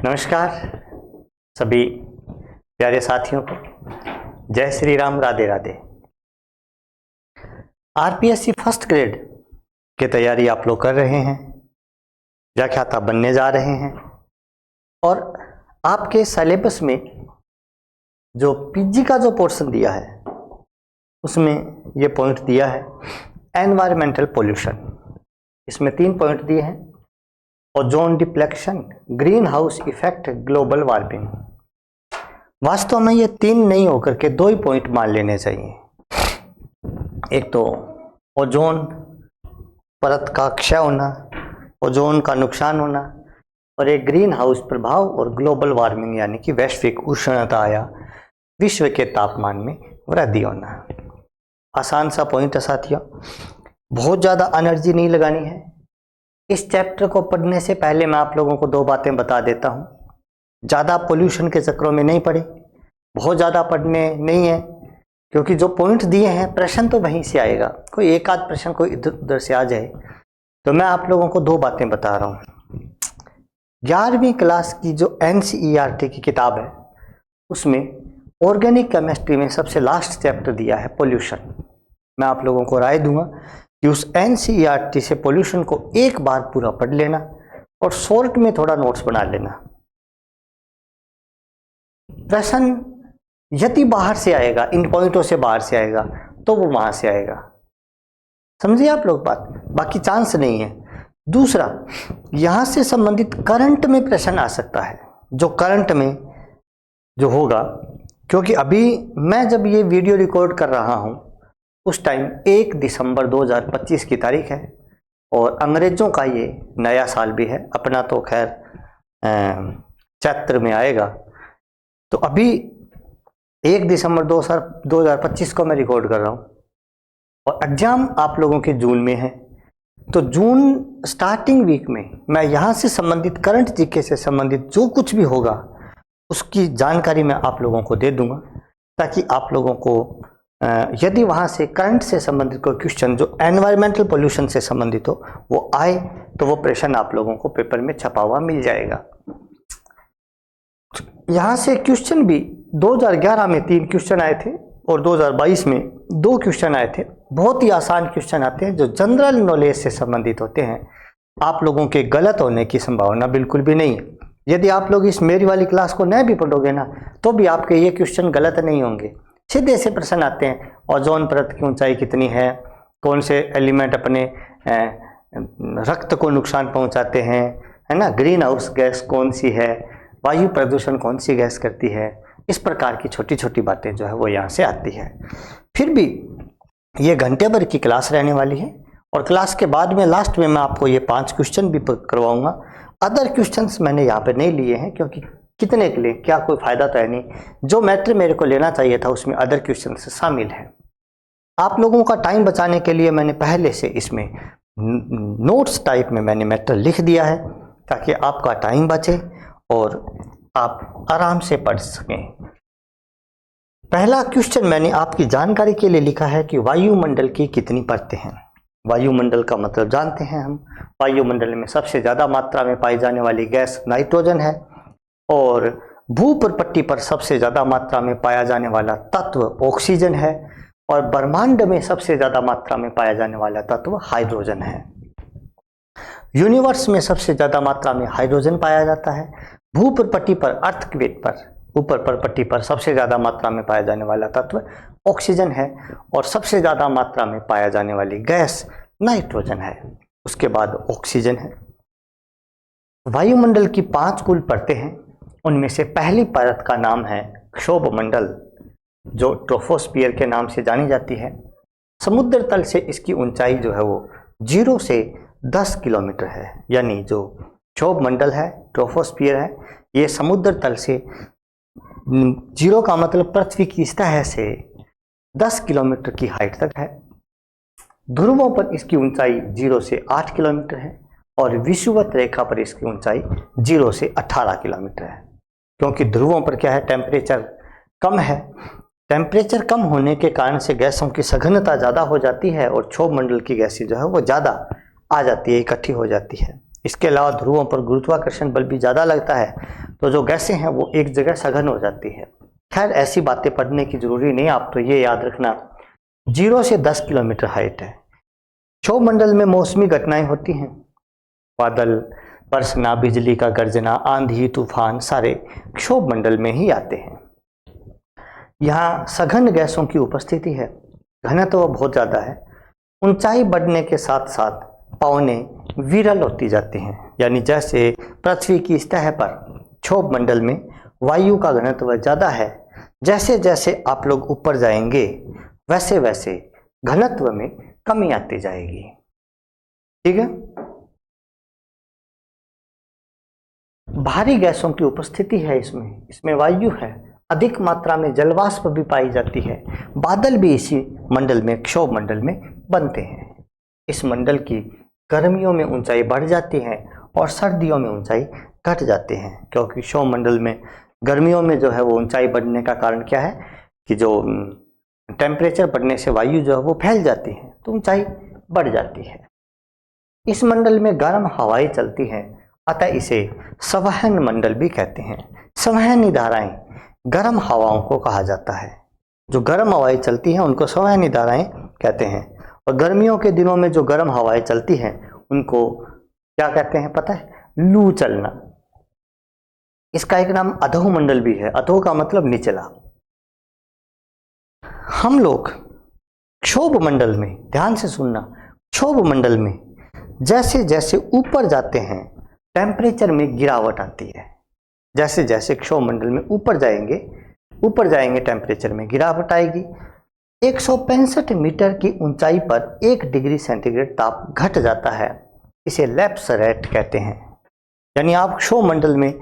नमस्कार सभी प्यारे साथियों को, जय Shri Ram, Radhe Radhe. RPSC first grade की तैयारी आप लोग कर रहे हैं, व्याख्याता बनने जा रहे हैं और आपके सिलेबस में जो पीजी का जो पोर्शन दिया है उसमें ये पॉइंट दिया है एनवायरमेंटल पोल्यूशन। इसमें 3 पॉइंट दिए हैं, ozone deflection, green house effect, global warming. वास्तव में ये 3 नहीं होकर के 2 ही पॉइंट मान लेने चाहिए। एक तो ओजोन परत का क्षय होना, ओजोन का नुकसान होना, और एक ग्रीन हाउस प्रभाव और ग्लोबल वार्मिंग यानी कि वैश्विक उष्णता या विश्व के तापमान में वृद्धि होना। आसान सा पॉइंट है साथियों, बहुत ज़्यादा एनर्जी नहीं लगानी है। इस चैप्टर को पढ़ने से पहले मैं आप लोगों को 2 बातें बता देता हूँ। ज़्यादा पोल्यूशन के चक्रों में नहीं पड़े, बहुत ज़्यादा पढ़ने नहीं है, क्योंकि जो पॉइंट दिए हैं प्रश्न तो वहीं से आएगा, कोई एक आध प्रश्न कोई इधर उधर से आ जाए। तो मैं आप लोगों को 2 बातें बता रहा हूँ। 11वीं क्लास की जो NCERT की किताब है उसमें ऑर्गेनिक केमिस्ट्री में सबसे लास्ट चैप्टर दिया है पोल्यूशन। मैं आप लोगों को राय दूंगा कि उस NCERT से पोल्यूशन को एक बार पूरा पढ़ लेना और शॉर्ट में थोड़ा नोट्स बना लेना। प्रश्न यदि बाहर से आएगा, इन पॉइंटों से बाहर से आएगा तो वो वहां से आएगा, समझिए आप लोग बात, बाकी चांस नहीं है। दूसरा, यहां से संबंधित करंट में प्रश्न आ सकता है, जो करंट में जो होगा, क्योंकि अभी मैं जब ये वीडियो रिकॉर्ड कर रहा हूं उस टाइम 1 दिसंबर 2025 की तारीख है और अंग्रेजों का ये नया साल भी है। अपना तो खैर चैत्र में आएगा। तो अभी 1 दिसंबर 2025 को मैं रिकॉर्ड कर रहा हूँ और एग्जाम आप लोगों के जून में है। तो जून स्टार्टिंग वीक में मैं यहाँ से संबंधित करंट जीके से संबंधित जो कुछ भी होगा उसकी जानकारी मैं आप लोगों को दे दूंगा, ताकि आप लोगों को यदि वहाँ से करंट से संबंधित कोई क्वेश्चन जो एनवायरमेंटल पोल्यूशन से संबंधित हो वो आए तो वो प्रश्न आप लोगों को पेपर में छपा हुआ मिल जाएगा। यहाँ से क्वेश्चन भी 2011 में 3 क्वेश्चन आए थे और 2022 में 2 क्वेश्चन आए थे। बहुत ही आसान क्वेश्चन आते हैं जो जनरल नॉलेज से संबंधित होते हैं। आप लोगों के गलत होने की संभावना बिल्कुल भी नहीं है। यदि आप लोग इस मेरी वाली क्लास को नहीं भी पढ़ोगे ना तो भी आपके ये क्वेश्चन गलत नहीं होंगे। सीधे से प्रश्न आते हैं, ओजोन परत की ऊंचाई कितनी है, कौन से एलिमेंट अपने रक्त को नुकसान पहुंचाते हैं, है ना, ग्रीन हाउस गैस कौन सी है, वायु प्रदूषण कौन सी गैस करती है। इस प्रकार की छोटी छोटी बातें जो है वो यहाँ से आती है। फिर भी ये घंटे भर की क्लास रहने वाली है और क्लास के बाद में लास्ट में मैं आपको ये 5 क्वेश्चन भी करवाऊंगा। अदर क्वेश्चंस मैंने यहाँ पे नहीं लिए हैं, क्योंकि कितने के लिए, क्या कोई फायदा तो है नहीं। जो मैटर मेरे को लेना चाहिए था उसमें अदर क्वेश्चन शामिल हैं। आप लोगों का टाइम बचाने के लिए मैंने पहले से इसमें नोट्स टाइप में मैंने मैटर लिख दिया है, ताकि आपका टाइम बचे और आप आराम से पढ़ सकें। पहला क्वेश्चन मैंने आपकी जानकारी के लिए लिखा है कि वायुमंडल की कितनी परतें हैं। वायुमंडल का मतलब जानते हैं हम। वायुमंडल में सबसे ज्यादा मात्रा में पाई जाने वाली गैस नाइट्रोजन है और भूपृष्ठ पर सबसे ज्यादा मात्रा में पाया जाने वाला तत्व ऑक्सीजन है और ब्रह्मांड में सबसे ज्यादा मात्रा में पाया जाने वाला तत्व हाइड्रोजन है। यूनिवर्स में सबसे ज्यादा मात्रा में हाइड्रोजन पाया जाता है। भूपृष्ठ पर, अर्थक्वेक पर, ऊपर परपट्टी पर सबसे ज्यादा मात्रा में पाया जाने वाला तत्व ऑक्सीजन है और सबसे ज्यादा मात्रा में पाया जाने वाली गैस नाइट्रोजन है। उसके बाद ऑक्सीजन है। वायुमंडल की 5 कुल परतें हैं। उनमें से पहली परत का नाम है क्षोभमंडल, जो ट्रोपोस्फियर के नाम से जानी जाती है। समुद्र तल से इसकी ऊंचाई जो है वो 0 से 10 किलोमीटर है। यानी जो क्षोभमंडल है, ट्रोपोस्फियर है, ये समुद्र तल से 0 का मतलब पृथ्वी की सतह से 10 किलोमीटर की हाइट तक है। ध्रुवों पर इसकी ऊंचाई 0 से 8 किलोमीटर है और विषुवत रेखा पर इसकी ऊंचाई 0 से 18 किलोमीटर है। क्योंकि ध्रुवों पर क्या है, टेम्परेचर कम है। टेम्परेचर कम होने के कारण से गैसों की सघनता ज़्यादा हो जाती है और क्षोभमंडल की गैसें जो है वो ज़्यादा आ जाती है, इकट्ठी हो जाती है। इसके अलावा ध्रुवों पर गुरुत्वाकर्षण बल भी ज़्यादा लगता है, तो जो गैसें हैं वो एक जगह सघन हो जाती है। खैर ऐसी बातें पढ़ने की जरूरी नहीं, आप तो ये याद रखना 0 से 10 किलोमीटर हाइट है। क्षोभ मंडल में मौसमी घटनाएं होती हैं, बादल, बरसना, बिजली का गर्जना, आंधी, तूफान सारे क्षोभ मंडल में ही आते हैं। यहाँ सघन गैसों की उपस्थिति है, घनत्व तो बहुत ज़्यादा है। ऊंचाई बढ़ने के साथ साथ पवनें विरल होती जाती हैं, यानी जैसे पृथ्वी की सतह पर क्षोभ मंडल में वायु का घनत्व ज़्यादा है, जैसे जैसे आप लोग ऊपर जाएंगे वैसे वैसे घनत्व में कमी आती जाएगी। ठीक है। भारी गैसों की उपस्थिति है इसमें वायु है, अधिक मात्रा में जलवाष्प भी पाई जाती है। बादल भी इसी मंडल में, क्षोभ मंडल में बनते हैं। इस मंडल की गर्मियों में ऊंचाई बढ़ जाती है और सर्दियों में ऊंचाई घट जाती है, क्योंकि क्षोभ मंडल में गर्मियों में जो है वो ऊंचाई बढ़ने का कारण क्या है कि जो टेम्परेचर बढ़ने से वायु जो है वो फैल जाती है तो ऊंचाई बढ़ जाती है। इस मंडल में गर्म हवाएं चलती हैं, अतः इसे संवहन मंडल भी कहते हैं। संवहनी धाराएं गर्म हवाओं को कहा जाता है। जो गर्म हवाएं चलती हैं उनको संवहनी धाराएं कहते हैं, और गर्मियों के दिनों में जो गर्म हवाएं चलती हैं उनको क्या कहते हैं पता है? लू चलना। इसका एक नाम अधो मंडल भी है। अधो का मतलब निचला। हम लोग क्षोभ मंडल में, ध्यान से सुनना, क्षोभ मंडल में जैसे जैसे ऊपर जाते हैं टेम्परेचर में गिरावट आती है। जैसे जैसे क्षोभ मंडल में ऊपर जाएंगे टेम्परेचर में गिरावट आएगी। 165 मीटर की ऊंचाई पर 1 डिग्री सेंटीग्रेड ताप घट जाता है, इसे लैप्स रेट कहते हैं। यानी आप क्षोभ मंडल में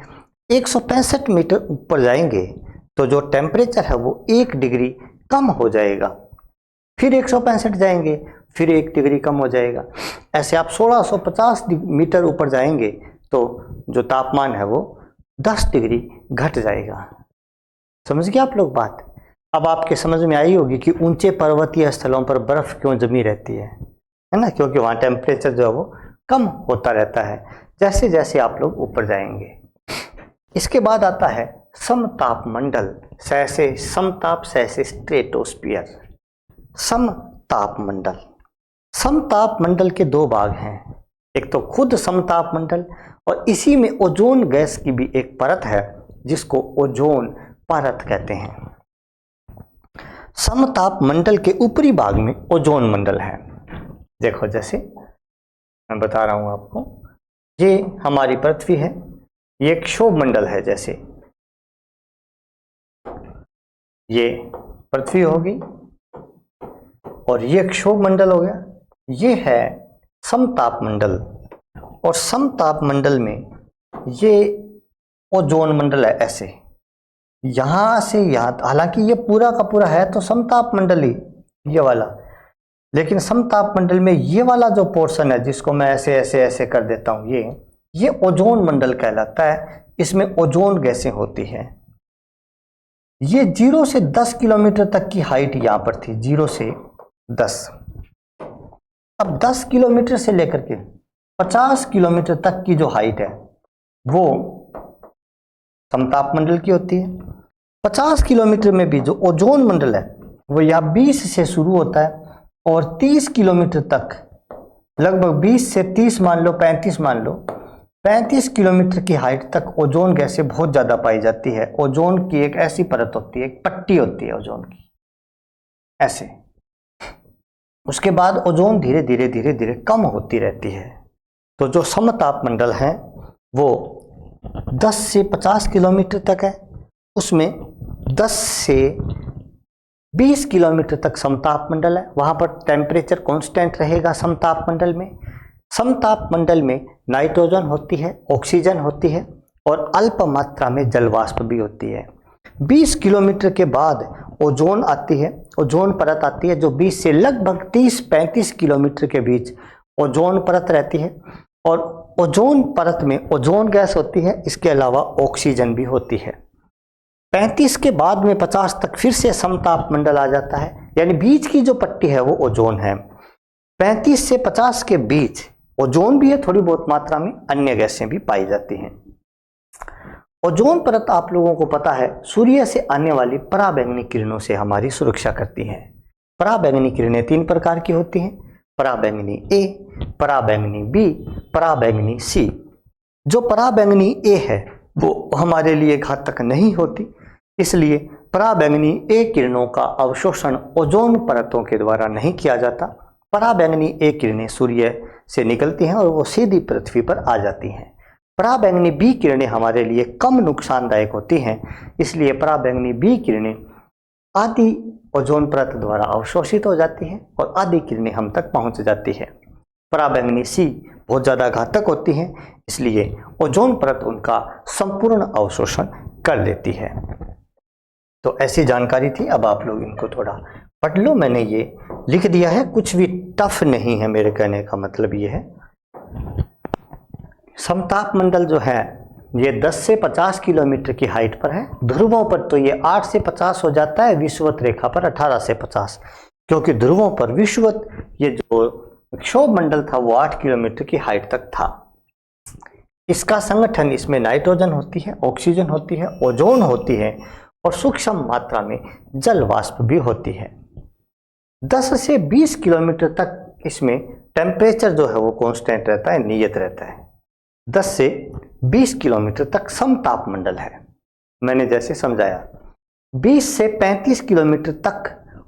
165 मीटर ऊपर जाएंगे तो जो टेम्परेचर है वो 1 डिग्री कम हो जाएगा, फिर 165 जाएंगे फिर 1 डिग्री कम हो जाएगा। ऐसे आप 1650 मीटर ऊपर जाएंगे तो जो तापमान है वो 10 डिग्री घट जाएगा। समझ गए आप लोग बात? अब आपके समझ में आई होगी कि ऊंचे पर्वतीय स्थलों पर बर्फ क्यों जमी रहती है ना? क्योंकि वहाँ टेम्परेचर जो है वो कम होता रहता है जैसे जैसे आप लोग ऊपर जाएंगे। इसके बाद आता है समताप मंडल, सैसे समताप, सैसे स्ट्रेटोस्फियर। समताप मंडल, समताप मंडल के 2 भाग हैं। एक तो खुद समताप मंडल और इसी में ओजोन गैस की भी एक परत है जिसको ओजोन परत कहते हैं। समताप मंडल के ऊपरी भाग में ओजोन मंडल है। देखो जैसे मैं बता रहा हूं आपको, ये हमारी पृथ्वी है, ये क्षोभ मंडल है। जैसे ये पृथ्वी होगी और ये क्षोभ मंडल हो गया, ये है समताप मंडल। और समताप मंडल में ये ओजोन मंडल है। ऐसे यहां से यहां, हालांकि ये पूरा का पूरा है तो समताप मंडल ही ये वाला, लेकिन समताप मंडल में ये वाला जो पोर्शन है जिसको मैं ऐसे ऐसे ऐसे कर देता हूं, ये ओजोन मंडल कहलाता है। इसमें ओजोन गैसें होती हैं। ये 0 से 10 किलोमीटर तक की हाइट यहां पर थी, 0 से 10। अब 10 किलोमीटर से लेकर के 50 किलोमीटर तक की जो हाइट है वो समताप मंडल की होती है। 50 किलोमीटर में भी जो ओजोन मंडल है वो यहाँ 20 से शुरू होता है और 30 किलोमीटर तक, लगभग 20 से 30 मान लो, 35 मान लो, 35 किलोमीटर की हाइट तक ओजोन गैसें बहुत ज़्यादा पाई जाती है। ओजोन की एक ऐसी परत होती है, एक पट्टी होती है ओजोन की, ऐसे। उसके बाद ओजोन धीरे धीरे धीरे धीरे कम होती रहती है। तो जो समताप मंडल है वो 10 से 50 किलोमीटर तक है। उसमें 10 से 20 किलोमीटर तक समताप मंडल है, वहाँ पर टेम्परेचर कांस्टेंट रहेगा। समताप मंडल में, समताप मंडल में नाइट्रोजन होती है, ऑक्सीजन होती है और अल्प मात्रा में जलवाष्प भी होती है। 20 किलोमीटर के बाद ओजोन आती है, ओजोन परत आती है जो 20 से लगभग 30-35 किलोमीटर के बीच ओजोन परत रहती है। और ओजोन परत में ओजोन गैस होती है, इसके अलावा ऑक्सीजन भी होती है। 35 के बाद में 50 तक फिर से समताप मंडल आ जाता है, यानी बीच की जो पट्टी है वो ओजोन है। 35 से 50 के बीच ओजोन भी है, थोड़ी बहुत मात्रा में अन्य गैसें भी पाई जाती हैं। ओजोन परत आप लोगों को पता है सूर्य से आने वाली पराबैंगनी किरणों से हमारी सुरक्षा करती है। पराबैंगनी किरणें 3 प्रकार की होती हैं, पराबैंगनी ए, पराबैंगनी बी, पराबैंगनी सी। जो पराबैंगनी ए है वो हमारे लिए घातक नहीं होती, इसलिए पराबैंगनी ए किरणों का अवशोषण ओजोन परतों के द्वारा नहीं किया जाता। पराबैंगनी ए किरणें सूर्य से निकलती हैं और वो सीधी पृथ्वी पर आ जाती हैं। पराबैंगनी बी किरणें हमारे लिए कम नुकसानदायक होती हैं, इसलिए पराबैंगनी बी किरणें आधी ओजोन परत द्वारा अवशोषित हो जाती हैं और आधी किरणें हम तक पहुंच जाती है। पराबैंगनी सी बहुत ज़्यादा घातक होती हैं, इसलिए ओजोन परत उनका संपूर्ण अवशोषण कर देती है। तो ऐसी जानकारी थी, अब आप लोग इनको थोड़ा पढ़ लो। मैंने ये लिख दिया है, कुछ भी टफ नहीं है। मेरे कहने का मतलब ये है, समताप मंडल जो है ये 10 से 50 किलोमीटर की हाइट पर है। ध्रुवों पर तो ये 8 से 50 हो जाता है, विषुवत रेखा पर 18 से 50, क्योंकि ध्रुवों पर विषुवत ये जो क्षोभ मंडल था वो 8 किलोमीटर की हाइट तक था। इसका संगठन, इसमें नाइट्रोजन होती है, ऑक्सीजन होती है, ओजोन होती है और सूक्ष्म मात्रा में जल वाष्प भी होती है। 10 से 20 किलोमीटर तक इसमें टेम्परेचर जो है वो कांस्टेंट रहता है, नियत रहता है। 10 से 20 किलोमीटर तक समताप मंडल है, मैंने जैसे समझाया। 20 से 35 किलोमीटर तक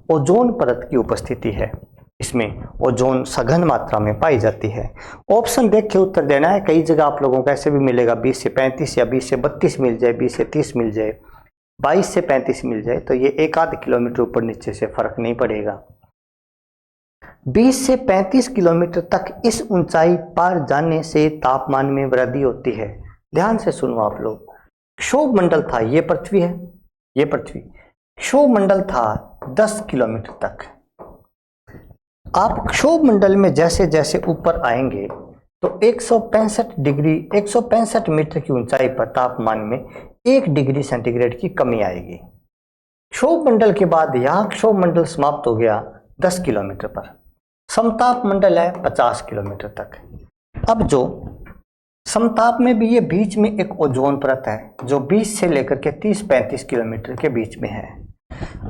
ओजोन परत की उपस्थिति है, इसमें ओजोन सघन मात्रा में पाई जाती है। ऑप्शन देख के उत्तर देना है, कई जगह आप लोगों को ऐसे भी मिलेगा 20 से 35 या 20 से 32 मिल जाए, 20 से 30 मिल जाए, 22 से 35 मिल जाए, तो ये एक आध किलोमीटर ऊपर नीचे से फर्क नहीं पड़ेगा। 20 से 35 किलोमीटर तक इस ऊंचाई पर जाने से तापमान में वृद्धि होती है। ध्यान से सुनो आप लोग, क्षोभ मंडल था, ये पृथ्वी है, ये पृथ्वी, क्षोभ मंडल था 10 किलोमीटर तक। आप क्षोभ मंडल में जैसे जैसे ऊपर आएंगे तो 165 मीटर की ऊंचाई पर तापमान में 1 डिग्री सेंटीग्रेड की कमी आएगी। क्षोभ मंडल के बाद यहां क्षोभ मंडल समाप्त हो गया 10 किलोमीटर पर। समताप मंडल है 50 किलोमीटर तक। अब जो समताप में भी ये बीच में एक ओजोन परत है जो 20 से लेकर के 30-35 किलोमीटर के बीच में है।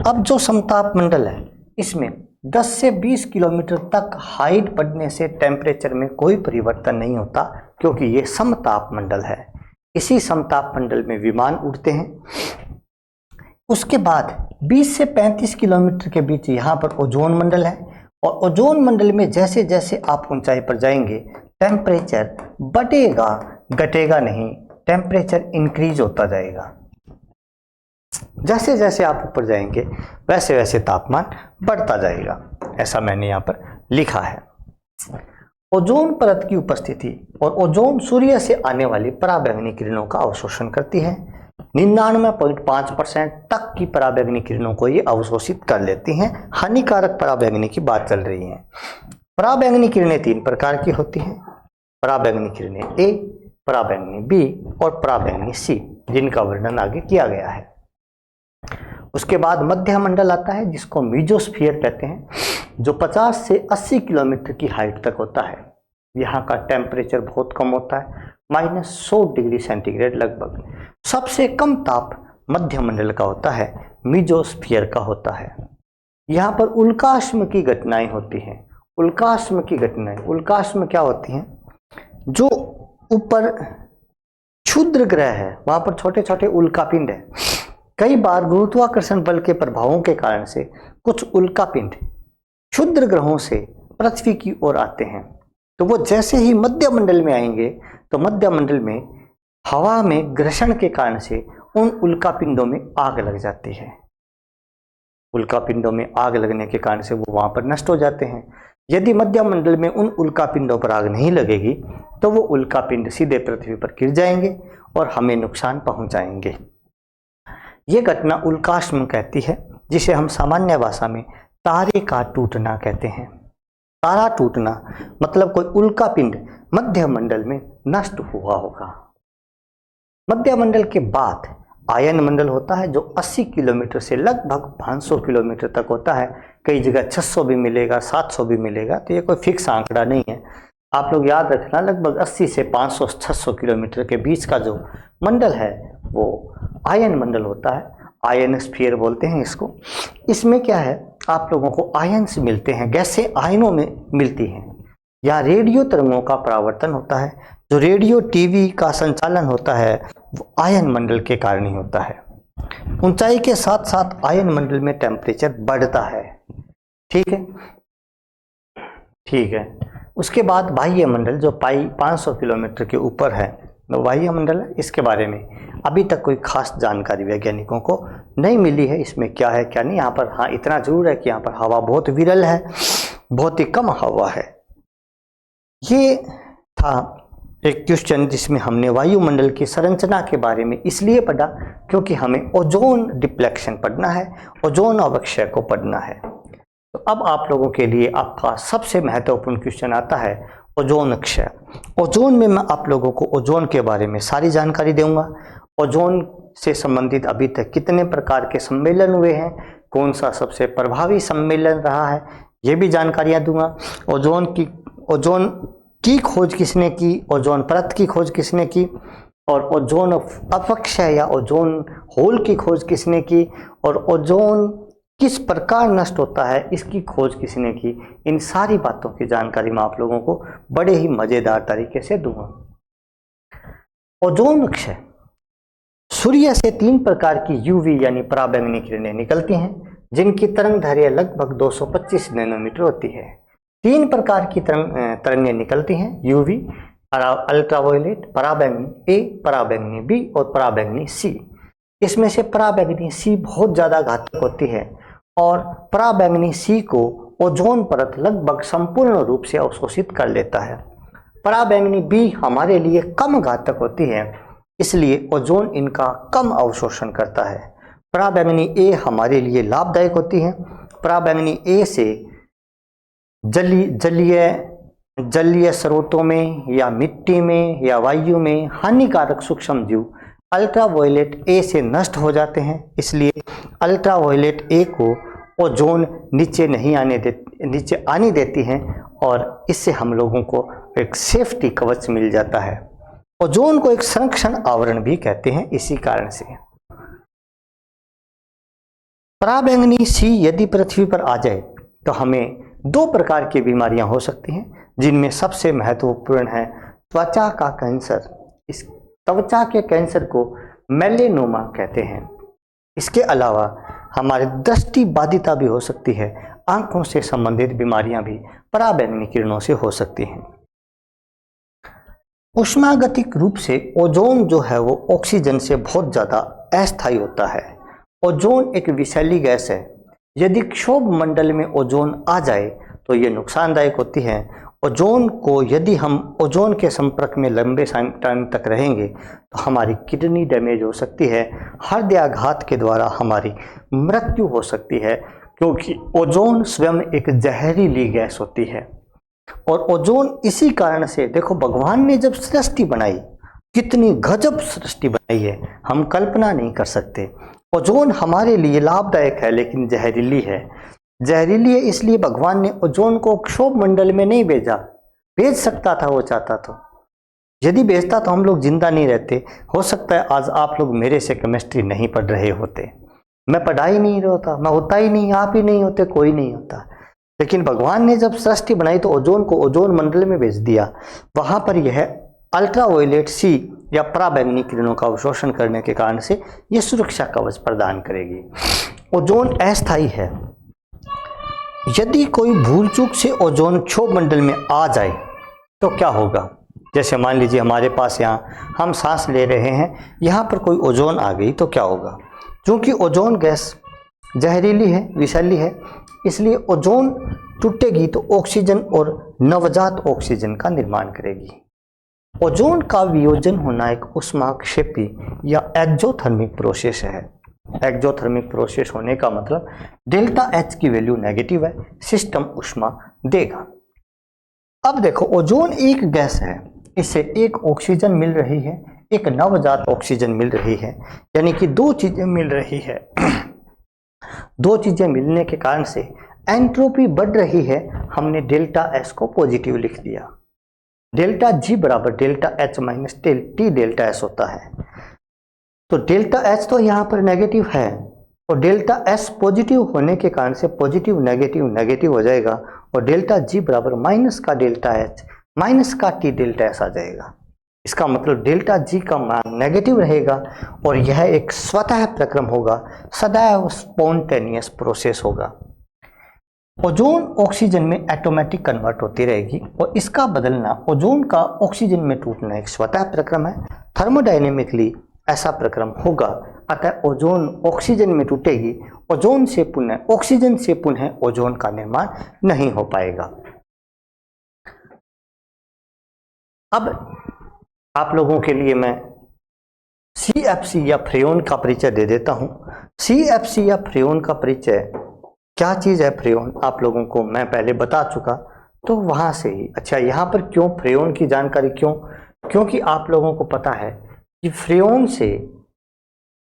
अब जो समताप मंडल है इसमें 10 से 20 किलोमीटर तक हाइट बढ़ने से टेम्परेचर में कोई परिवर्तन नहीं होता, क्योंकि ये समताप मंडल है। इसी समताप मंडल में विमान उड़ते हैं। उसके बाद 20 से 35 किलोमीटर के बीच यहाँ पर ओजोन मंडल है, और ओजोन मंडल में जैसे जैसे आप ऊंचाई पर जाएंगे टेम्परेचर बढ़ेगा, घटेगा नहीं, टेम्परेचर इंक्रीज होता जाएगा। जैसे जैसे आप ऊपर जाएंगे वैसे वैसे तापमान बढ़ता जाएगा, ऐसा मैंने यहाँ पर लिखा है। ओजोन परत की उपस्थिति और ओजोन सूर्य से आने वाली पराबैंगनी किरणों का अवशोषण करती है। 99.5% तक की पराबैंगनी किरणों को ये अवशोषित कर लेती हैं। हानिकारक पराबैंगनी की बात चल रही है। पराबैंगनी किरणें 3 प्रकार की होती हैं, पराबैंगनी किरणें ए, पराबैंगनी बी और पराबैंगनी सी, जिनका वर्णन आगे किया गया है। उसके बाद मध्य मंडल आता है जिसको मीजोस्फीयर कहते हैं, जो 50 से 80 किलोमीटर की हाइट तक होता है। यहाँ का टेम्परेचर बहुत कम होता है, -100 डिग्री सेंटीग्रेड लगभग। सबसे कम ताप मध्य मंडल का होता है, मीजोस्फीयर का होता है। यहाँ पर उल्काश्म की घटनाएं होती हैं। उल्काश्म की घटनाएं, उल्काश्म क्या होती हैं? जो ऊपर क्षुद्र ग्रह है वहां पर छोटे छोटे उल्कापिंड है। कई बार गुरुत्वाकर्षण बल के प्रभावों के कारण से कुछ उल्कापिंड क्षुद्र ग्रहों से पृथ्वी की ओर आते हैं, तो वो जैसे ही मध्य मंडल में आएंगे तो मध्य मंडल में हवा में घर्षण के कारण से उन उल्कापिंडों में आग लग जाती है। उल्कापिंडों में आग लगने के कारण से वो वहां पर नष्ट हो जाते हैं। यदि मध्य मंडल में उन उल्कापिंडों पर आग नहीं लगेगी तो वो उल्कापिंड सीधे पृथ्वी पर गिर जाएंगे और हमें नुकसान पहुंचाएंगे। ये घटना उल्काश्म कहती है, जिसे हम सामान्य भाषा में तारे का टूटना कहते हैं। तारा टूटना मतलब कोई उल्कापिंड मध्य मंडल में नष्ट हुआ होगा। मध्य मंडल के बाद आयन मंडल होता है, जो 80 किलोमीटर से लगभग 500 किलोमीटर तक होता है। कई जगह 600 भी मिलेगा, 700 भी मिलेगा, तो ये कोई फिक्स आंकड़ा नहीं है। आप लोग याद रखना, लगभग 80 से 500-600 किलोमीटर के बीच का जो मंडल है वो आयन मंडल होता है, आयनोस्फीयर बोलते हैं इसको। इसमें क्या है, आप लोगों को आयन्स मिलते हैं, गैसें आयनों में मिलती हैं। या रेडियो तरंगों का परावर्तन होता है, जो रेडियो टीवी का संचालन होता है वो आयन मंडल के कारण ही होता है। ऊंचाई के साथ साथ आयन मंडल में टेम्परेचर बढ़ता है। ठीक है, ठीक है। उसके बाद बाह्य मंडल जो 500 किलोमीटर के ऊपर है, तो बाह्य मंडल है, इसके बारे में अभी तक कोई खास जानकारी वैज्ञानिकों को नहीं मिली है। इसमें क्या है क्या नहीं, यहाँ पर हाँ इतना जरूर है कि यहाँ पर हवा बहुत विरल है, बहुत ही कम हवा है। ये था एक क्वेश्चन जिसमें हमने वायुमंडल की संरचना के बारे में इसलिए पढ़ा क्योंकि हमें ओजोन डिप्लेक्शन पढ़ना है, ओजोन अवक्षय को पढ़ना है। तो अब आप लोगों के लिए आपका सबसे महत्वपूर्ण क्वेश्चन आता है ओजोन क्षय। ओजोन में मैं आप लोगों को ओजोन के बारे में सारी जानकारी दूंगा। ओजोन से संबंधित अभी तक कितने प्रकार के सम्मेलन हुए हैं, कौन सा सबसे प्रभावी सम्मेलन रहा है, ये भी जानकारियां दूंगा। ओजोन की खोज किसने की, ओजोन परत की खोज किसने की, और ओजोन अपक्षय या ओजोन होल की खोज किसने की, और ओजोन किस प्रकार नष्ट होता है इसकी खोज किसने की। इन सारी बातों की जानकारी मैं आप लोगों को बड़े ही मजेदार तरीके से दूंगा। ओजोन क्षय, सूर्य से 3 प्रकार की यूवी यानी पराबैंगनी किरणें निकलती हैं जिनकी तरंग दैर्घ्य लगभग 225 नैनोमीटर होती है। 3 प्रकार की तरंगें निकलती हैं, यूवी, अल्ट्रावायलेट, पराबैंगनी ए, पराबैंगनी बी और पराबैंगनी सी। इसमें से पराबैंगनी सी बहुत ज़्यादा घातक होती है और पराबैंगनी सी को ओजोन परत लगभग संपूर्ण रूप से अवशोषित कर लेता है। पराबैंगनी बी हमारे लिए कम घातक होती है, इसलिए ओजोन इनका कम अवशोषण करता है। पराबैंगनी ए हमारे लिए लाभदायक होती है। पराबैंगनी ए से जलीय स्रोतों में या मिट्टी में या वायु में हानिकारक सूक्ष्म जीव अल्ट्रावायलेट ए से नष्ट हो जाते हैं, इसलिए अल्ट्रावायलेट ए को ओजोन नीचे आने देती हैं और इससे हम लोगों को एक सेफ्टी कवच मिल जाता है। ओजोन को एक संरक्षण आवरण भी कहते हैं इसी कारण से। पराबैंगनी सी यदि पृथ्वी पर आ जाए तो हमें 2 प्रकार की बीमारियां हो सकती हैं, जिनमें सबसे महत्वपूर्ण है त्वचा का कैंसर। इस त्वचा के कैंसर को मेलेनोमा कहते हैं। इसके अलावा हमारी दृष्टि बाधिता भी हो सकती है, आंखों से संबंधित बीमारियां भी पराबैंगनी किरणों से हो सकती हैं। उष्मागतिक रूप से ओजोन जो है वो ऑक्सीजन से बहुत ज़्यादा अस्थायी होता है। ओजोन एक विषैली गैस है, यदि क्षोभ मंडल में ओजोन आ जाए तो ये नुकसानदायक होती है। ओजोन को यदि हम ओजोन के संपर्क में लंबे टाइम तक रहेंगे तो हमारी किडनी डैमेज हो सकती है, हृदयाघात के द्वारा हमारी मृत्यु हो सकती है, क्योंकि ओजोन स्वयं एक जहरीली गैस होती है। और ओजोन इसी कारण से देखो, भगवान ने जब सृष्टि बनाई कितनी गजब सृष्टि बनाई है, हम कल्पना नहीं कर सकते। ओजोन हमारे लिए लाभदायक है लेकिन जहरीली है। जहरीली है इसलिए भगवान ने ओजोन को क्षोभ मंडल में नहीं भेजा। भेज सकता था वो चाहता तो, यदि भेजता तो हम लोग जिंदा नहीं रहते। हो सकता है आज आप लोग मेरे से केमिस्ट्री नहीं पढ़ रहे होते, मैं पढ़ा ही नहीं होता, मैं होता ही नहीं, आप ही नहीं होते, कोई नहीं होता। लेकिन भगवान ने जब सृष्टि बनाई तो ओजोन को ओजोन मंडल में भेज दिया। वहां पर यह अल्ट्रावायलेट सी या पराबैंगनी किरणों का अवशोषण करने के कारण से यह सुरक्षा कवच प्रदान करेगी। ओजोन अस्थायी है। यदि कोई भूल चूक से ओजोन क्षोभ मंडल में आ जाए तो क्या होगा? जैसे मान लीजिए हमारे पास यहाँ हम सांस ले रहे हैं, यहाँ पर कोई ओजोन आ गई तो क्या होगा? क्योंकि ओजोन गैस जहरीली है, विषैली है, इसलिए ओजोन टूटेगी तो ऑक्सीजन और नवजात ऑक्सीजन का निर्माण करेगी। ओजोन का वियोजन होना एक ऊष्माक्षेपी या एक्सोथर्मिक प्रोसेस है। एक्सोथर्मिक प्रोसेस होने का मतलब डेल्टा एच की वैल्यू नेगेटिव है, सिस्टम ऊष्मा देगा। अब देखो, ओजोन एक गैस है, इससे एक ऑक्सीजन मिल रही है, एक नवजात ऑक्सीजन मिल रही है, यानी कि 2 चीजें मिल रही है। 2 चीजें मिलने के कारण से एंट्रोपी बढ़ रही है। हमने डेल्टा एस को पॉजिटिव लिख दिया। डेल्टा जी बराबर delta H minus T delta S होता है। तो डेल्टा एच तो यहाँ पर नेगेटिव है और डेल्टा एस पॉजिटिव होने के कारण से पॉजिटिव नेगेटिव नेगेटिव हो जाएगा और डेल्टा जी बराबर माइनस का डेल्टा एच माइनस का टी डेल्टा एस आ जाएगा। इसका मतलब डेल्टा जी का मान नेगेटिव रहेगा और यह एक स्वतः प्रक्रम होगा, सदैव स्पॉन्टेनियस प्रोसेस होगा। ओजोन ऑक्सीजन में ऑटोमेटिक कन्वर्ट होती रहेगी और इसका बदलना ओजोन का ऑक्सीजन में टूटना एक स्वतः प्रक्रम है। थर्मोडायनेमिकली ऐसा प्रक्रम होगा, अतः ओजोन ऑक्सीजन में टूटेगी, ओजोन से पुनः ऑक्सीजन से पुनः ओजोन का निर्माण नहीं हो पाएगा। अब आप लोगों के लिए मैं CFC या फ्रेओन का परिचय दे देता हूं। CFC या फ्रेओन का परिचय क्या चीज है, फ्रेओन आप लोगों को मैं पहले बता चुका, तो वहां से ही अच्छा यहाँ पर क्यों फ्रेओन की जानकारी क्यों, क्योंकि आप लोगों को पता है कि फ्रेओन से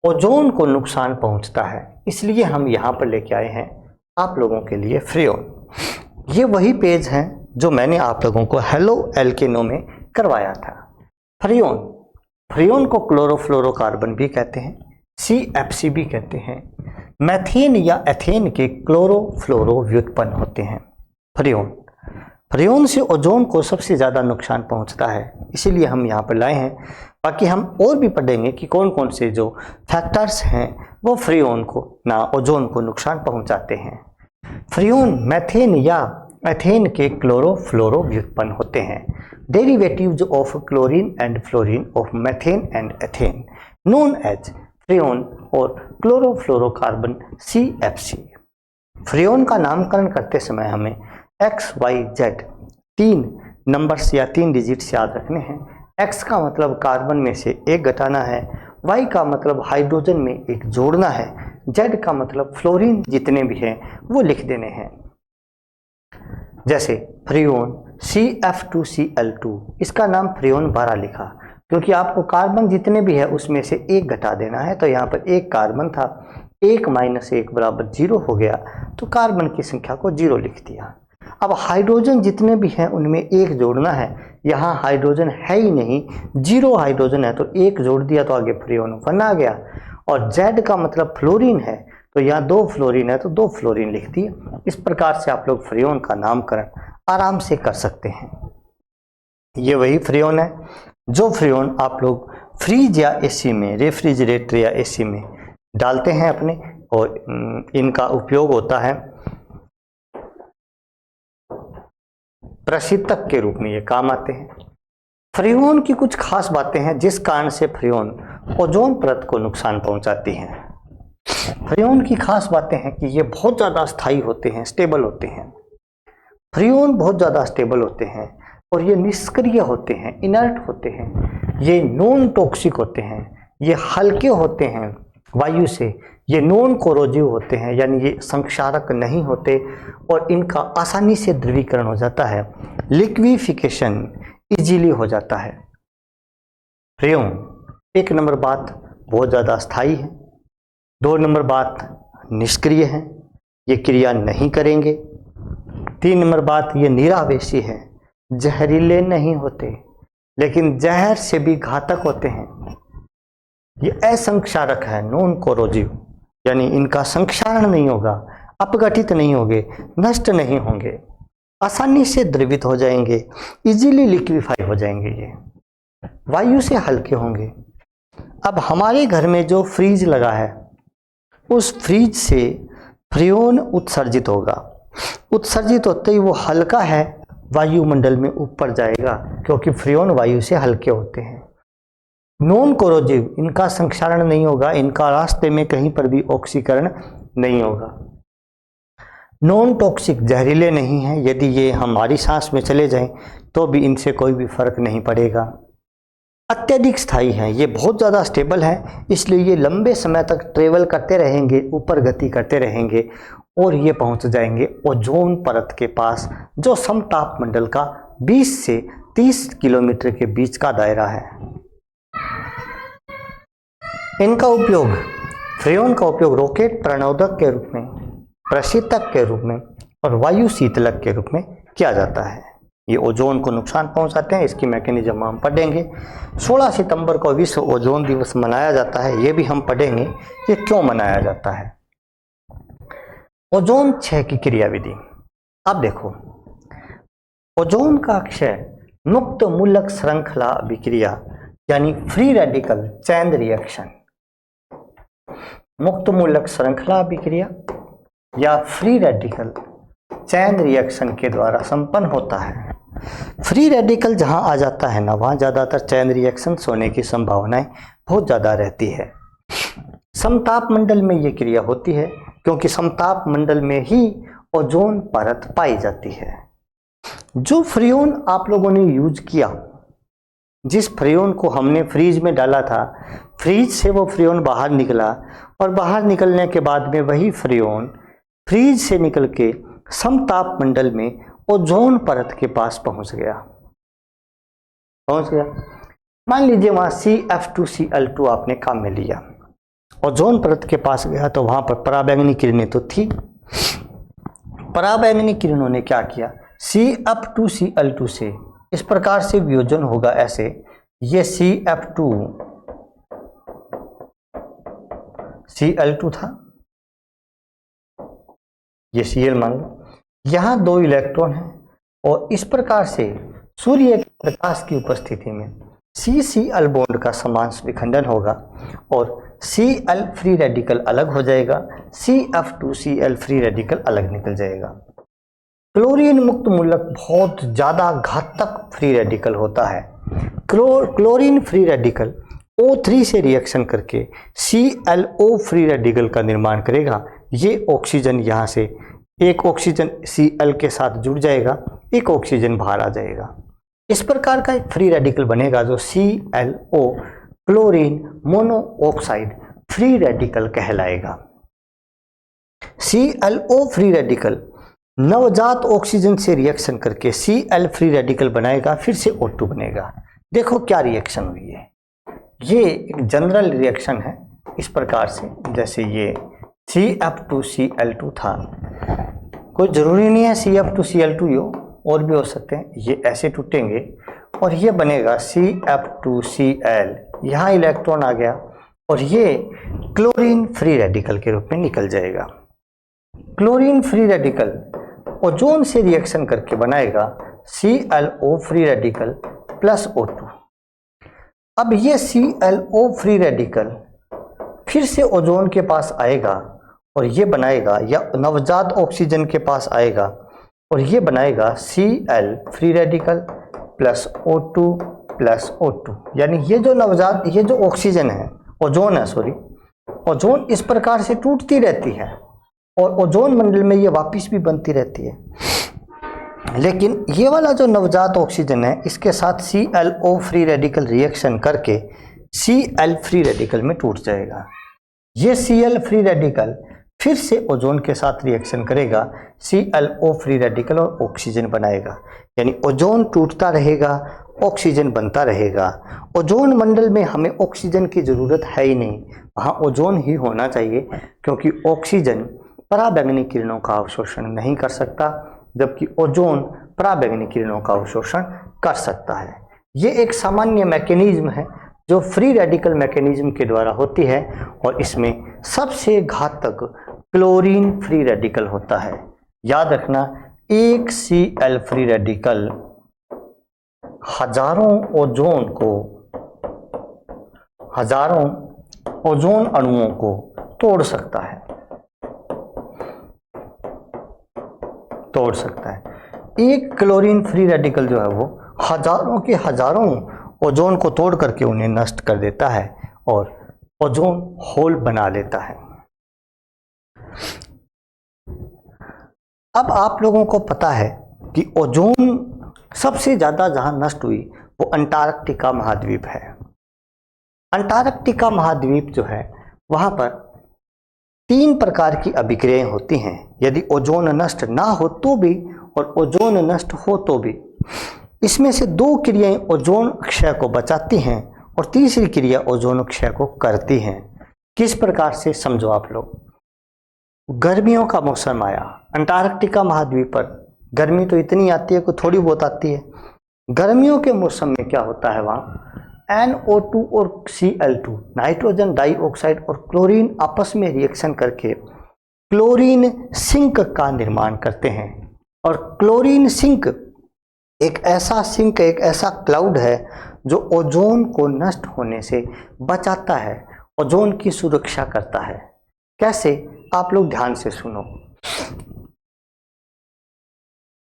ओजोन को नुकसान पहुंचता है, इसलिए हम यहाँ पर लेके आए हैं आप लोगों के लिए फ्रेओन। ये वही पेज है जो मैंने आप लोगों को हेलो एल्केनो में करवाया था। फ्रेओन, फ्रेओन को क्लोरोफ्लोरोकार्बन भी कहते हैं, CFC भी कहते हैं। मैथेन या एथेन के क्लोरोफ्लोरो व्युत्पन्न होते हैं। फ्रेओन, फ्रेओन से ओजोन को सबसे ज़्यादा नुकसान पहुंचता है, इसीलिए हम यहाँ पर लाए हैं। बाकी हम और भी पढ़ेंगे कि कौन कौन से जो फैक्टर्स हैं वो फ्रेओन को ना ओजोन को नुकसान पहुंचाते हैं। फ्रेओन मैथेन या एथेन के क्लोरोफ्लोरो व्युत्पन्न होते हैं। Derivatives of chlorine and fluorine of methane and ethane known as freon और क्लोरोफ्लोरोकार्बन CFC। फ्रेओन का नामकरण करते समय हमें XYZ 3 नंबर्स या 3 डिजिट्स याद रखने हैं। X का मतलब कार्बन में से एक घटाना है, Y का मतलब हाइड्रोजन में एक जोड़ना है, Z का मतलब फ्लोरीन जितने भी हैं वो लिख देने हैं। जैसे फ्रेओन CF2Cl2, इसका नाम फ्रेओन 12 लिखा क्योंकि आपको कार्बन जितने भी है उसमें से एक घटा देना है, तो यहाँ पर एक कार्बन था, 1 - 1 बराबर 0 हो गया, तो कार्बन की संख्या को 0 लिख दिया। अब हाइड्रोजन जितने भी हैं उनमें एक जोड़ना है, यहाँ हाइड्रोजन है ही नहीं, 0 हाइड्रोजन है, तो एक जोड़ दिया तो आगे फ्रेओन 1 आ गया। और Z का मतलब फ्लोरीन है, तो यहाँ 2 फ्लोरीन है तो 2 फ्लोरीन लिख दिए। इस प्रकार से आप लोग फ्रेओन का नामकरण आराम से कर सकते हैं। ये वही फ्रेओन है जो फ्रेओन आप लोग फ्रीज या AC में, रेफ्रिजरेटर या AC में डालते हैं अपने, और इनका उपयोग होता है प्रशीतक के रूप में, ये काम आते हैं। फ्रेओन की कुछ खास बातें हैं जिस कारण से फ्रेओन ओजोन परत को नुकसान पहुंचाती हैं। फ्रेओन की खास बातें हैं कि ये बहुत ज़्यादा स्थायी होते हैं, स्टेबल होते हैं। फ्रेओन बहुत ज़्यादा स्टेबल होते हैं और ये निष्क्रिय होते हैं, इनर्ट होते हैं। ये नॉन टॉक्सिक होते हैं, ये हल्के होते हैं वायु से, ये नॉन कोरोजिव होते हैं, यानी ये संक्षारक नहीं होते और इनका आसानी से द्रवीकरण हो जाता है, लिक्विफिकेशन इजीली हो जाता है। फ्रेओन, एक नंबर बात बहुत ज़्यादा स्थायी है, 2 नंबर बात निष्क्रिय है, ये क्रिया नहीं करेंगे, 3 नंबर बात ये निरावेशी है, जहरीले नहीं होते लेकिन जहर से भी घातक होते हैं। ये असंक्षारक है, नॉन कोरोजिव, यानी इनका संक्षारण नहीं होगा, अपघटित नहीं होंगे, नष्ट नहीं होंगे, आसानी से द्रवित हो जाएंगे, इजीली लिक्विफाई हो जाएंगे, ये वायु से हल्के होंगे। अब हमारे घर में जो फ्रीज लगा है उस फ्रीज से फ्रेओन उत्सर्जित होगा, उत्सर्जित होते ही वो हल्का है, वायुमंडल में ऊपर जाएगा क्योंकि फ्रेओन वायु से हल्के होते हैं। नॉन कोरोजिव, इनका संक्षारण नहीं होगा, इनका रास्ते में कहीं पर भी ऑक्सीकरण नहीं होगा। नॉन टॉक्सिक, जहरीले नहीं हैं, यदि ये हमारी सांस में चले जाएं तो भी इनसे कोई भी फर्क नहीं पड़ेगा। अत्यधिक स्थायी हैं, ये बहुत ज़्यादा स्टेबल है, इसलिए ये लंबे समय तक ट्रेवल करते रहेंगे, ऊपर गति करते रहेंगे और ये पहुंच जाएंगे ओजोन परत के पास, जो समताप मंडल का 20 से 30 किलोमीटर के बीच का दायरा है। इनका उपयोग, फ्रेओन का उपयोग रॉकेट प्रणोदक के रूप में, प्रशीतक के रूप में और वायु शीतलक के रूप में किया जाता है। ये ओजोन को नुकसान पहुंचाते हैं। इसकी मैकेनिज्म हम पढ़ेंगे। 16 सितंबर को विश्व ओजोन दिवस मनाया जाता है, ये भी हम पढ़ेंगे ये क्यों मनाया जाता है। ओजोन क्षय की क्रियाविधि। अब देखो, ओजोन का क्षय मुक्त मूलक श्रृंखला अभिक्रिया यानी फ्री रेडिकल चैन रिएक्शन, मुक्त मूलक श्रृंखला अभिक्रिया या फ्री रेडिकल चैन रिएक्शन के द्वारा संपन्न होता है। फ्री रेडिकल जहां आ जाता है ना, वहां ज्यादातर चैन रिएक्शन होने की संभावनाएं बहुत ज्यादा रहती है। समताप मंडल में यह क्रिया होती है क्योंकि समताप मंडल में ही ओजोन परत पाई जाती है। जो फ्रियोन आप लोगों ने यूज किया, जिस फ्रियोन को हमने फ्रीज में डाला था, फ्रीज से वो फ्रियोन बाहर निकला और बाहर निकलने के बाद में वही फ्रियोन फ्रीज से निकल के समताप मंडल में ओजोन परत के पास पहुंच गया। मान लीजिए वहां CF2Cl2 आपने काम में लिया, ओजोन परत के पास गया तो वहां पर पराबैंगनी किरणें तो थी। पराबैंगनी किरणों ने क्या किया, CF2Cl2 से इस प्रकार से वियोजन होगा, ऐसे ये CF2Cl2 था, ये Cl मान लो, यहां 2 इलेक्ट्रॉन हैं और इस प्रकार से सूर्य के प्रकाश की उपस्थिति में CCl बॉन्ड का समांश विखंडन होगा और Cl फ्री रेडिकल अलग हो जाएगा, CF2Cl फ्री रेडिकल अलग निकल जाएगा। क्लोरीन मुक्त मूलक बहुत ज्यादा घातक फ्री रेडिकल होता है। क्लोरीन फ्री रेडिकल O3 से रिएक्शन करके ClO फ्री रेडिकल का निर्माण करेगा। ये ऑक्सीजन यहाँ से एक ऑक्सीजन Cl के साथ जुड़ जाएगा, एक ऑक्सीजन बाहर आ जाएगा। इस प्रकार का एक फ्री रेडिकल बनेगा जो ClO chlorine monoxide free radical कहलाएगा। ClO फ्री रेडिकल नवजात ऑक्सीजन से रिएक्शन करके Cl फ्री रेडिकल बनाएगा, फिर से O2 बनेगा। देखो क्या रिएक्शन हुई है, ये एक जनरल रिएक्शन है इस प्रकार से, जैसे ये CF2Cl2 था, कोई जरूरी नहीं है CF2Cl2 ही हो, और भी हो सकते हैं। ये ऐसे टूटेंगे और ये बनेगा CF2Cl, यहाँ इलेक्ट्रॉन आ गया और ये क्लोरीन फ्री रेडिकल के रूप में निकल जाएगा। क्लोरीन फ्री रेडिकल ओजोन से रिएक्शन करके बनाएगा ClO free radical plus O2। अब ये ClO फ्री रेडिकल फिर से ओजोन के पास आएगा और ये बनाएगा, या नवजात ऑक्सीजन के पास आएगा और ये बनाएगा Cl free radical plus O2 plus O2। यानी ये जो नवजात, ये जो ऑक्सीजन है, ओजोन है, सॉरी, ओजोन इस प्रकार से टूटती रहती है और ओजोन मंडल में ये वापस भी बनती रहती है। लेकिन ये वाला जो नवजात ऑक्सीजन है, इसके साथ ClO फ्री रेडिकल रिएक्शन करके Cl फ्री रेडिकल में टूट जाएगा। ये Cl फ्री रेडिकल फिर से ओजोन के साथ रिएक्शन करेगा, ClO फ्री रेडिकल और ऑक्सीजन बनाएगा। यानी ओजोन टूटता रहेगा, ऑक्सीजन बनता रहेगा। ओजोन मंडल में हमें ऑक्सीजन की जरूरत है ही नहीं, वहाँ ओजोन ही होना चाहिए, क्योंकि ऑक्सीजन पराबैंगनी किरणों का अवशोषण नहीं कर सकता, जबकि ओजोन पराबैंगनी किरणों का अवशोषण कर सकता है। ये एक सामान्य मैकेनिज्म है जो फ्री रेडिकल मैकेनिज्म के द्वारा होती है और इसमें सबसे घातक क्लोरीन फ्री रेडिकल होता है। याद रखना, एक Cl फ्री रेडिकल हजारों ओजोन अणुओं को तोड़ सकता है, एक क्लोरीन फ्री रेडिकल जो है वो हजारों के हजारों ओजोन को तोड़ करके उन्हें नष्ट कर देता है और ओजोन होल बना लेता है। अब आप लोगों को पता है कि ओजोन सबसे ज्यादा जहां नष्ट हुई वो अंटार्कटिका महाद्वीप है। अंटार्कटिका महाद्वीप जो है वहां पर 3 प्रकार की अभिक्रियाएं होती हैं। यदि ओजोन नष्ट ना हो तो भी और ओजोन नष्ट हो तो भी, इसमें से 2 क्रियाएं ओजोन क्षय को बचाती हैं और तीसरी क्रिया ओजोन क्षय को करती हैं। किस प्रकार से, समझो आप लोग। गर्मियों का मौसम आया, अंटार्कटिका महाद्वीप पर गर्मी तो इतनी आती है, कोई थोड़ी बहुत आती है। गर्मियों के मौसम में क्या होता है, वहाँ NO2 और Cl2 नाइट्रोजन डाइऑक्साइड और क्लोरीन आपस में रिएक्शन करके क्लोरीन सिंक का निर्माण करते हैं। और क्लोरीन सिंक एक ऐसा क्लाउड है जो ओजोन को नष्ट होने से बचाता है, ओजोन की सुरक्षा करता है। कैसे, आप लोग ध्यान से सुनो।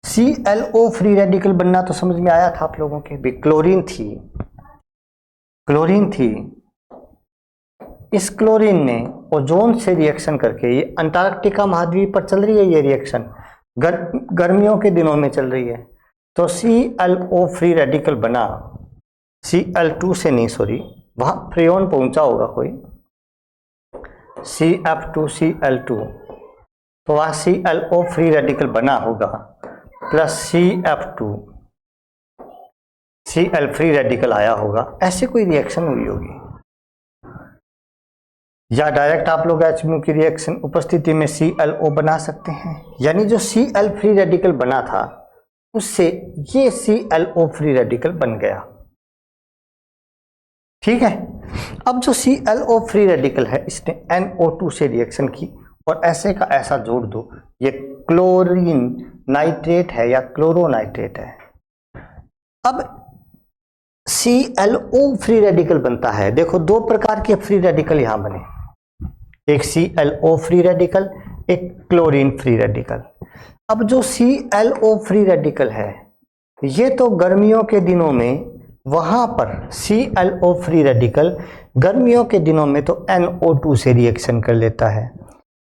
ClO फ्री रेडिकल बनना तो समझ में आया था आप लोगों के भी। क्लोरीन थी, इस क्लोरीन ने ओजोन से रिएक्शन करके, ये अंटार्कटिका महाद्वीप पर चल रही है ये रिएक्शन, गर्मियों के दिनों में चल रही है, तो ClO फ्री रेडिकल बना। Cl2 से नहीं, सॉरी, वहां फ्रेऑन पहुंचा होगा कोई, CF2Cl2, तो वहां ClO फ्री रेडिकल बना होगा plus CF2 Cl free radical आया होगा। ऐसे कोई रिएक्शन हुई होगी, या डायरेक्ट आप लोग HMU की रिएक्शन उपस्थिति में ClO बना सकते हैं। यानी जो Cl फ्री रेडिकल बना था उससे ये ClO फ्री रेडिकल बन गया। ठीक है, अब जो ClO फ्री रेडिकल है इसने NO2 से रिएक्शन की और ऐसे का ऐसा जोड़ दो, ये क्लोरीन नाइट्रेट है या क्लोरोनाइट्रेट है। अब ClO फ्री रेडिकल बनता है। देखो, दो प्रकार के फ्री रेडिकल यहां बने, एक ClO फ्री रेडिकल, एक क्लोरीन फ्री रेडिकल। अब जो ClO फ्री रेडिकल है ये तो गर्मियों के दिनों में, वहां पर ClO फ्री रेडिकल गर्मियों के दिनों में तो NO2 से रिएक्शन कर लेता है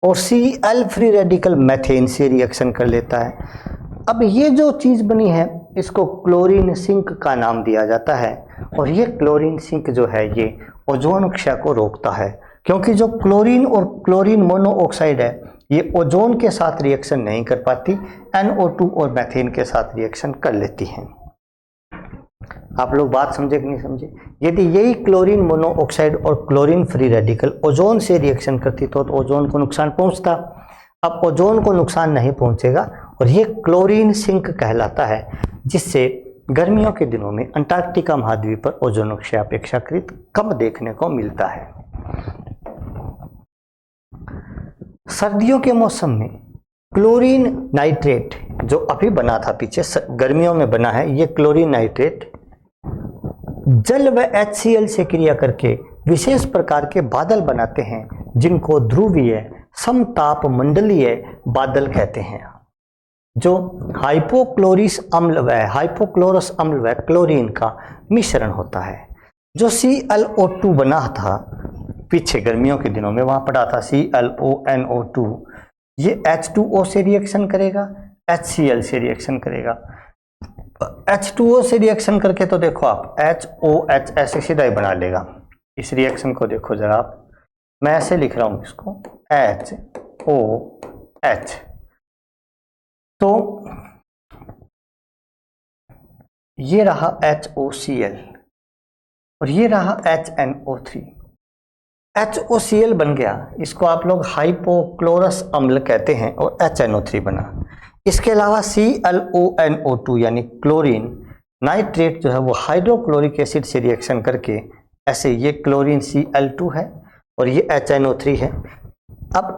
और Cl फ्री रेडिकल मैथेन से रिएक्शन कर लेता है। अब ये जो चीज बनी है इसको क्लोरीन सिंक का नाम दिया जाता है। और ये क्लोरीन सिंक जो है ये ओजोन क्षय को रोकता है, क्योंकि जो क्लोरीन और क्लोरीन मोनोऑक्साइड है ये ओजोन के साथ रिएक्शन नहीं कर पाती, NO2 और मैथेन के साथ रिएक्शन कर लेती हैं। आप लोग बात समझे कि नहीं समझे? यदि यही क्लोरीन मोनोऑक्साइड और क्लोरीन फ्री रेडिकल ओजोन से रिएक्शन करती तो ओजोन को नुकसान पहुंचता। अब ओजोन को नुकसान नहीं पहुंचेगा और ये क्लोरीन सिंक कहलाता है, जिससे गर्मियों के दिनों में अंटार्कटिका महाद्वीप पर ओजोन क्षय अपेक्षाकृत कम देखने को मिलता है। सर्दियों के मौसम में क्लोरीन नाइट्रेट जो अभी बना था, पीछे गर्मियों में बना है, ये क्लोरीन नाइट्रेट जल व HCl से क्रिया करके विशेष प्रकार के बादल बनाते हैं, जिनको ध्रुवीय समताप मंडलीय बादल कहते हैं। जो हाइपोक्लोरस अम्ल व क्लोरीन का मिश्रण होता है। जो ClO2 बना था पीछे गर्मियों के दिनों में, वहां पड़ा था ClONO2, ये H2O से रिएक्शन करेगा, HCl से रिएक्शन करेगा। H2O से रिएक्शन करके तो देखो आप HOH ऐसे सीधा ही बना लेगा। इस रिएक्शन को देखो जरा आप, मैं ऐसे लिख रहा हूं इसको HOH, तो ये रहा HOCl और ये रहा HNO3। HOCl बन गया, इसको आप लोग हाइपोक्लोरस अम्ल कहते हैं और HNO3 बना। इसके अलावा ClONO2 यानी क्लोरीन नाइट्रेट जो है वो हाइड्रोक्लोरिक एसिड से रिएक्शन करके ऐसे, ये क्लोरीन Cl2 है और ये HNO3 है। अब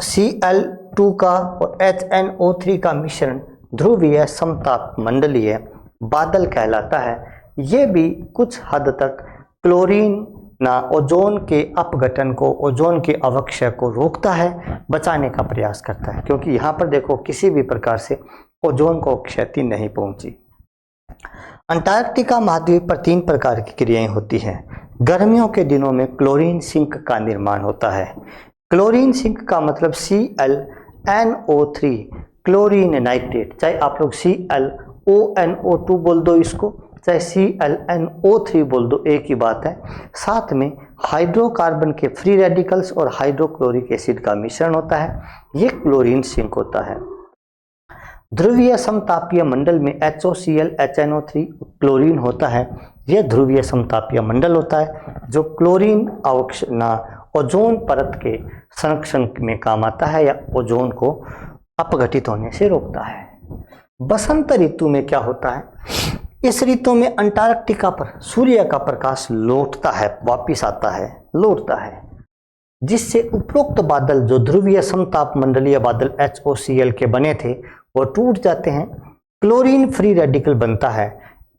Cl2 का और HNO3 का मिश्रण ध्रुवीय समताप मंडलीय बादल कहलाता है। ये भी कुछ हद तक क्लोरीन ना ओजोन के अपघटन को, ओजोन के अवक्षय को रोकता है, बचाने का प्रयास करता है, क्योंकि यहाँ पर देखो किसी भी प्रकार से ओजोन को क्षति नहीं पहुंची। अंटार्कटिका महाद्वीप पर 3 प्रकार की क्रियाएं होती हैं। गर्मियों के दिनों में क्लोरीन सिंक का निर्माण होता है। क्लोरीन सिंक का मतलब ClNO3 क्लोरीन नाइट्रेट, चाहे आप लोग ClONO2 बोल दो इसको, चाहे ClNO3 बोल दो, एक ही बात है। साथ में हाइड्रोकार्बन के फ्री रेडिकल्स और हाइड्रोक्लोरिक एसिड का मिश्रण होता है, ये क्लोरीन सिंक होता है। ध्रुवीय समतापीय मंडल में HOCl HNO3 क्लोरीन होता है, यह ध्रुवीय समतापीय मंडल होता है जो क्लोरीन अवक्षय ओजोन परत के संरक्षण में काम आता है या ओजोन को अपघटित होने से रोकता है। बसंत ऋतु में क्या होता है, इस ऋतु में अंटार्कटिका पर सूर्य का प्रकाश लौटता है, वापिस आता है, लौटता है, जिससे उपरोक्त बादल जो ध्रुवीय समताप मंडलीय बादल HOCl के बने थे वो टूट जाते हैं, क्लोरीन फ्री रेडिकल बनता है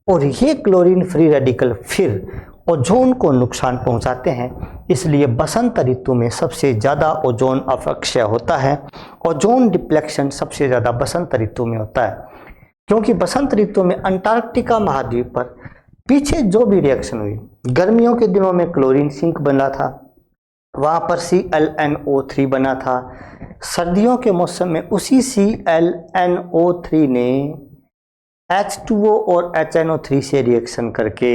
और ये क्लोरीन फ्री रेडिकल फिर ओजोन को नुकसान पहुंचाते हैं। इसलिए बसंत ऋतु में सबसे ज़्यादा ओजोन अपक्षय होता है। ओजोन डिप्लेक्शन सबसे ज़्यादा बसंत ऋतु में होता है, क्योंकि बसंत ऋतु में अंटार्कटिका महाद्वीप पर पीछे जो भी रिएक्शन हुई, गर्मियों के दिनों में क्लोरीन सिंक बना था, वहाँ पर ClNO3 बना था। सर्दियों के मौसम में उसी ClNO3 ने H2O और HNO3 से रिएक्शन करके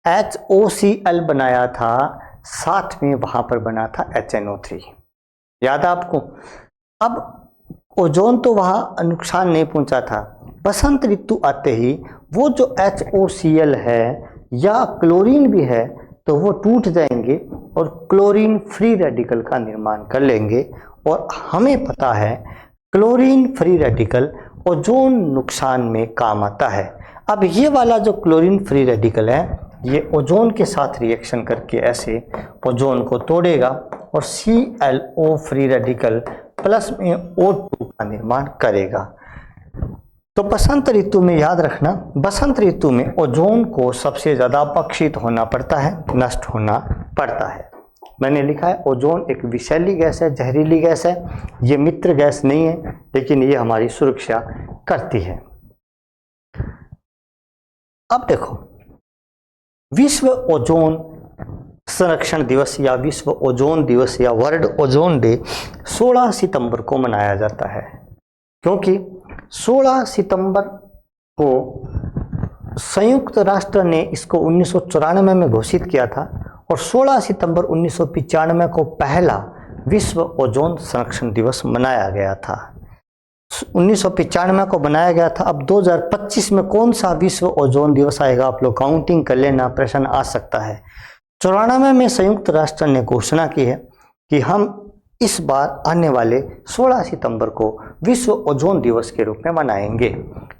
HOCl बनाया था, साथ में वहाँ पर बना था HNO3। याद है आपको? अब ओजोन तो वहाँ नुकसान नहीं पहुँचा था, बसंत ऋतु आते ही वो जो HOCl है या क्लोरीन भी है तो वो टूट जाएंगे और क्लोरीन फ्री रेडिकल का निर्माण कर लेंगे। और हमें पता है क्लोरीन फ्री रेडिकल ओजोन नुकसान में काम आता है। अब ये वाला जो क्लोरीन फ्री रेडिकल है ये ओजोन के साथ रिएक्शन करके ऐसे ओजोन को तोड़ेगा और ClO फ्री रेडिकल प्लस में O2 का निर्माण करेगा। तो बसंत ऋतु में याद रखना, बसंत ऋतु में ओजोन को सबसे ज़्यादा अपक्षित होना पड़ता है, नष्ट होना पड़ता है। मैंने लिखा है ओजोन एक विषैली गैस है, जहरीली गैस है, ये मित्र गैस नहीं है, लेकिन ये हमारी सुरक्षा करती है। अब देखो, विश्व ओजोन संरक्षण दिवस या विश्व ओजोन दिवस या वर्ल्ड ओजोन डे 16 सितंबर को मनाया जाता है, क्योंकि 16 सितंबर को संयुक्त राष्ट्र ने इसको 1994 में घोषित किया था और 16 सितंबर 1995 को पहला विश्व ओजोन संरक्षण दिवस मनाया गया था। 1995 को बनाया गया था। अब 2025 में कौन सा विश्व ओजोन दिवस आएगा, आप लोग काउंटिंग कर लेना, प्रश्न आ सकता है। 94 में संयुक्त राष्ट्र ने घोषणा की है कि हम इस बार आने वाले 16 सितंबर को विश्व ओजोन दिवस के रूप में मनाएंगे।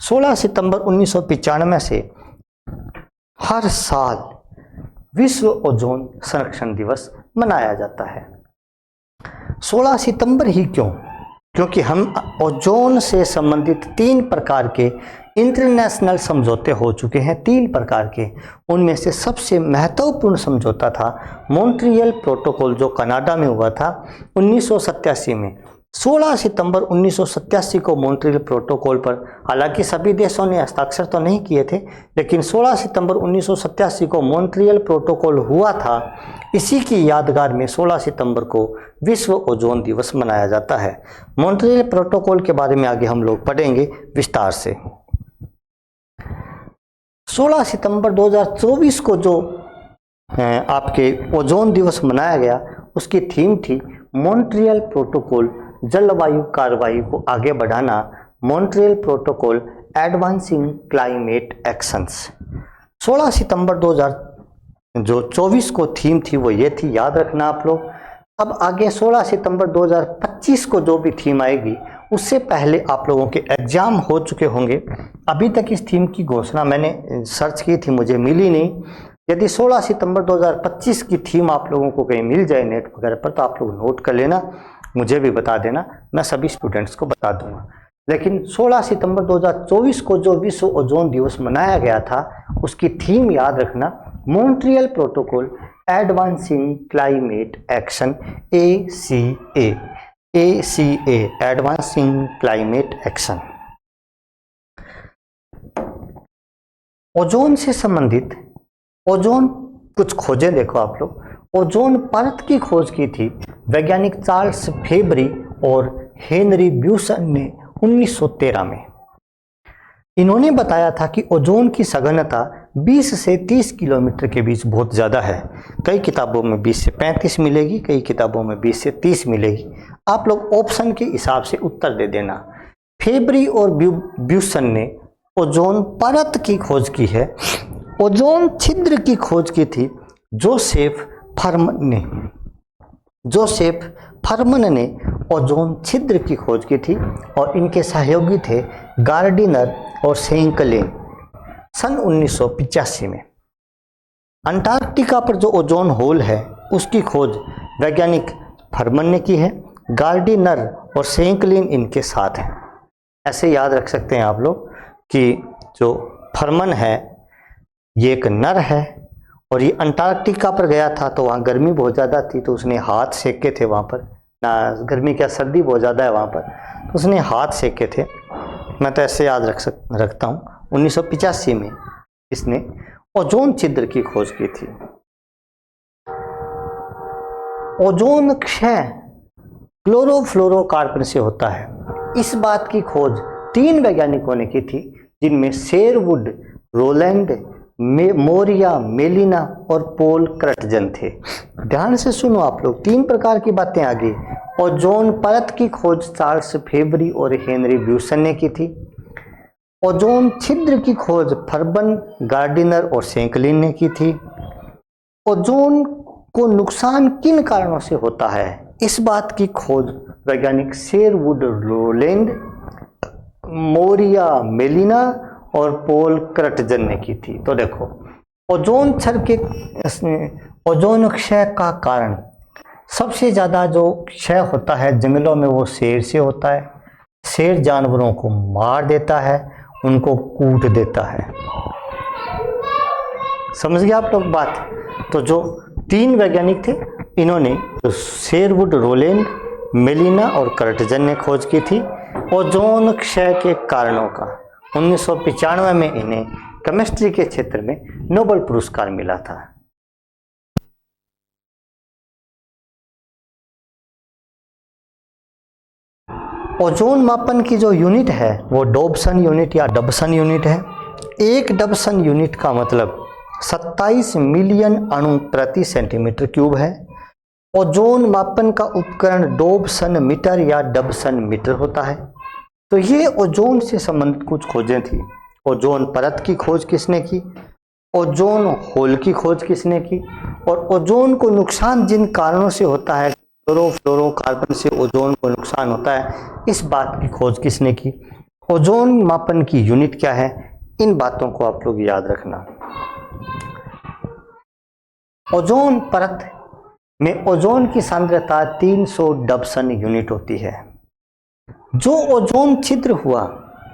16 सितंबर 1995 से हर साल विश्व ओजोन संरक्षण दिवस मनाया जाता है। 16 सितंबर ही क्यों? क्योंकि हम ओजोन से संबंधित 3 प्रकार के इंटरनेशनल समझौते हो चुके हैं, 3 प्रकार के। उनमें से सबसे महत्वपूर्ण समझौता था मॉन्ट्रियल प्रोटोकॉल, जो कनाडा में हुआ था 1987 में। 16 सितंबर 1987 को मॉन्ट्रियल प्रोटोकॉल पर हालांकि सभी देशों ने हस्ताक्षर तो नहीं किए थे, लेकिन 16 सितंबर 1987 को मॉन्ट्रियल प्रोटोकॉल हुआ था। इसी की यादगार में 16 सितंबर को विश्व ओजोन दिवस मनाया जाता है। मॉन्ट्रियल प्रोटोकॉल के बारे में आगे हम लोग पढ़ेंगे विस्तार से। 16 सितंबर 2024 को जो आपके ओजोन दिवस मनाया गया, उसकी थीम थी मॉन्ट्रियल प्रोटोकॉल जलवायु कार्रवाई को आगे बढ़ाना, Montreal protocol advancing climate actions. 16 सितंबर 2024 को थीम थी वो ये थी, याद रखना आप लोग। अब आगे 16 सितंबर 2025 को जो भी थीम आएगी उससे पहले आप लोगों के एग्जाम हो चुके होंगे। अभी तक इस थीम की घोषणा मैंने सर्च की थी, मुझे मिली नहीं। यदि 16 सितंबर 2025 की थीम आप लोगों को कहीं मिल जाए नेट वगैरह पर तो आप लोग नोट कर लेना, मुझे भी बता देना, मैं सभी स्टूडेंट्स को बता दूंगा। लेकिन 16 सितंबर 2024 को जो विश्व ओजोन दिवस मनाया गया था उसकी थीम याद रखना, Montreal protocol advancing climate action, ACA advancing climate action. Ozone से संबंधित ओजोन कुछ खोजें देखो आप लोग। ओजोन परत की खोज की थी वैज्ञानिक चार्ल्स फेबरी और हेनरी ब्यूसन ने 1913 में। इन्होंने बताया था कि ओजोन की सघनता 20 से 30 किलोमीटर के बीच बहुत ज़्यादा है। कई किताबों में 20 से 35 मिलेगी, कई किताबों में 20 से 30 मिलेगी। आप लोग ऑप्शन के हिसाब से उत्तर दे देना। फेबरी और ब्यूसन ने ओजोन परत की खोज की है। ओजोन छिद्र की खोज की थी जोसेफ फर्मन ने। जोसेफ फरमन ने ओजोन छिद्र की खोज की थी और इनके सहयोगी थे गार्डिनर और सेंकलेन सन 1985 में। अंटार्कटिका पर जो ओजोन होल है उसकी खोज वैज्ञानिक फरमन ने की है, गार्डिनर और सेंकलिन इनके साथ हैं। ऐसे याद रख सकते हैं आप लोग कि जो फरमन है ये एक नर है और ये अंटार्कटिका पर गया था तो वहाँ गर्मी बहुत ज़्यादा थी तो उसने हाथ सेके थे वहाँ पर, ना गर्मी क्या सर्दी बहुत ज़्यादा है वहाँ पर, तो उसने हाथ सेके थे। मैं तो ऐसे याद रखता हूँ। 1985 में इसने ओजोन छिद्र की खोज की थी। ओजोन क्षय क्लोरोफ्लोरोकार्बन से होता है, इस बात की खोज 3 वैज्ञानिकों ने की थी जिनमें शेरवुड, रोलैंड, मोरिया मेलिना और पोल क्रटजन थे। ध्यान से सुनो आप लोग, 3 प्रकार की बातें आ गई। ओजोन परत की खोज चार्ल्स फेबरी और हेनरी ब्यूसन ने की थी। ओजोन छिद्र की खोज फरमन, गार्डिनर और सेंकलिन ने की थी। ओजोन को नुकसान किन कारणों से होता है, इस बात की खोज वैज्ञानिक शेरवुड, रोलैंड, मोरिया मेलिना और पोल क्रटजन ने की थी। तो देखो, ओजोन ओजोन क्षय का कारण सबसे ज़्यादा जो क्षय होता है जंगलों में वो शेर से होता है। शेर जानवरों को मार देता है, उनको कूट देता है। समझ गए आप लोग बात? तो जो 3 वैज्ञानिक थे इन्होंने शेरवुड, रोलैंड, मेलिना और क्रटजन ने खोज की थी ओजोन क्षय के कारणों का। 1995 में इन्हें केमिस्ट्री के क्षेत्र में नोबेल पुरस्कार मिला था। ओजोन मापन की जो यूनिट है वो डॉबसन यूनिट या डबसन यूनिट है। एक डबसन यूनिट का मतलब 27 मिलियन अणु प्रति सेंटीमीटर क्यूब है। ओजोन मापन का उपकरण डॉबसन मीटर या डबसन मीटर होता है। तो ये ओजोन से संबंधित कुछ खोजें थी। ओजोन परत की खोज किसने की, ओजोन होल की खोज किसने की, और ओजोन को नुकसान जिन कारणों से होता है, क्लोरोफ्लोरोकार्बन से ओजोन को नुकसान होता है, इस बात की खोज किसने की, ओजोन मापन की यूनिट क्या है, इन बातों को आप लोग याद रखना। ओजोन परत में ओजोन की सांद्रता 300 डबसन यूनिट होती है। जो ओजोन छिद्र हुआ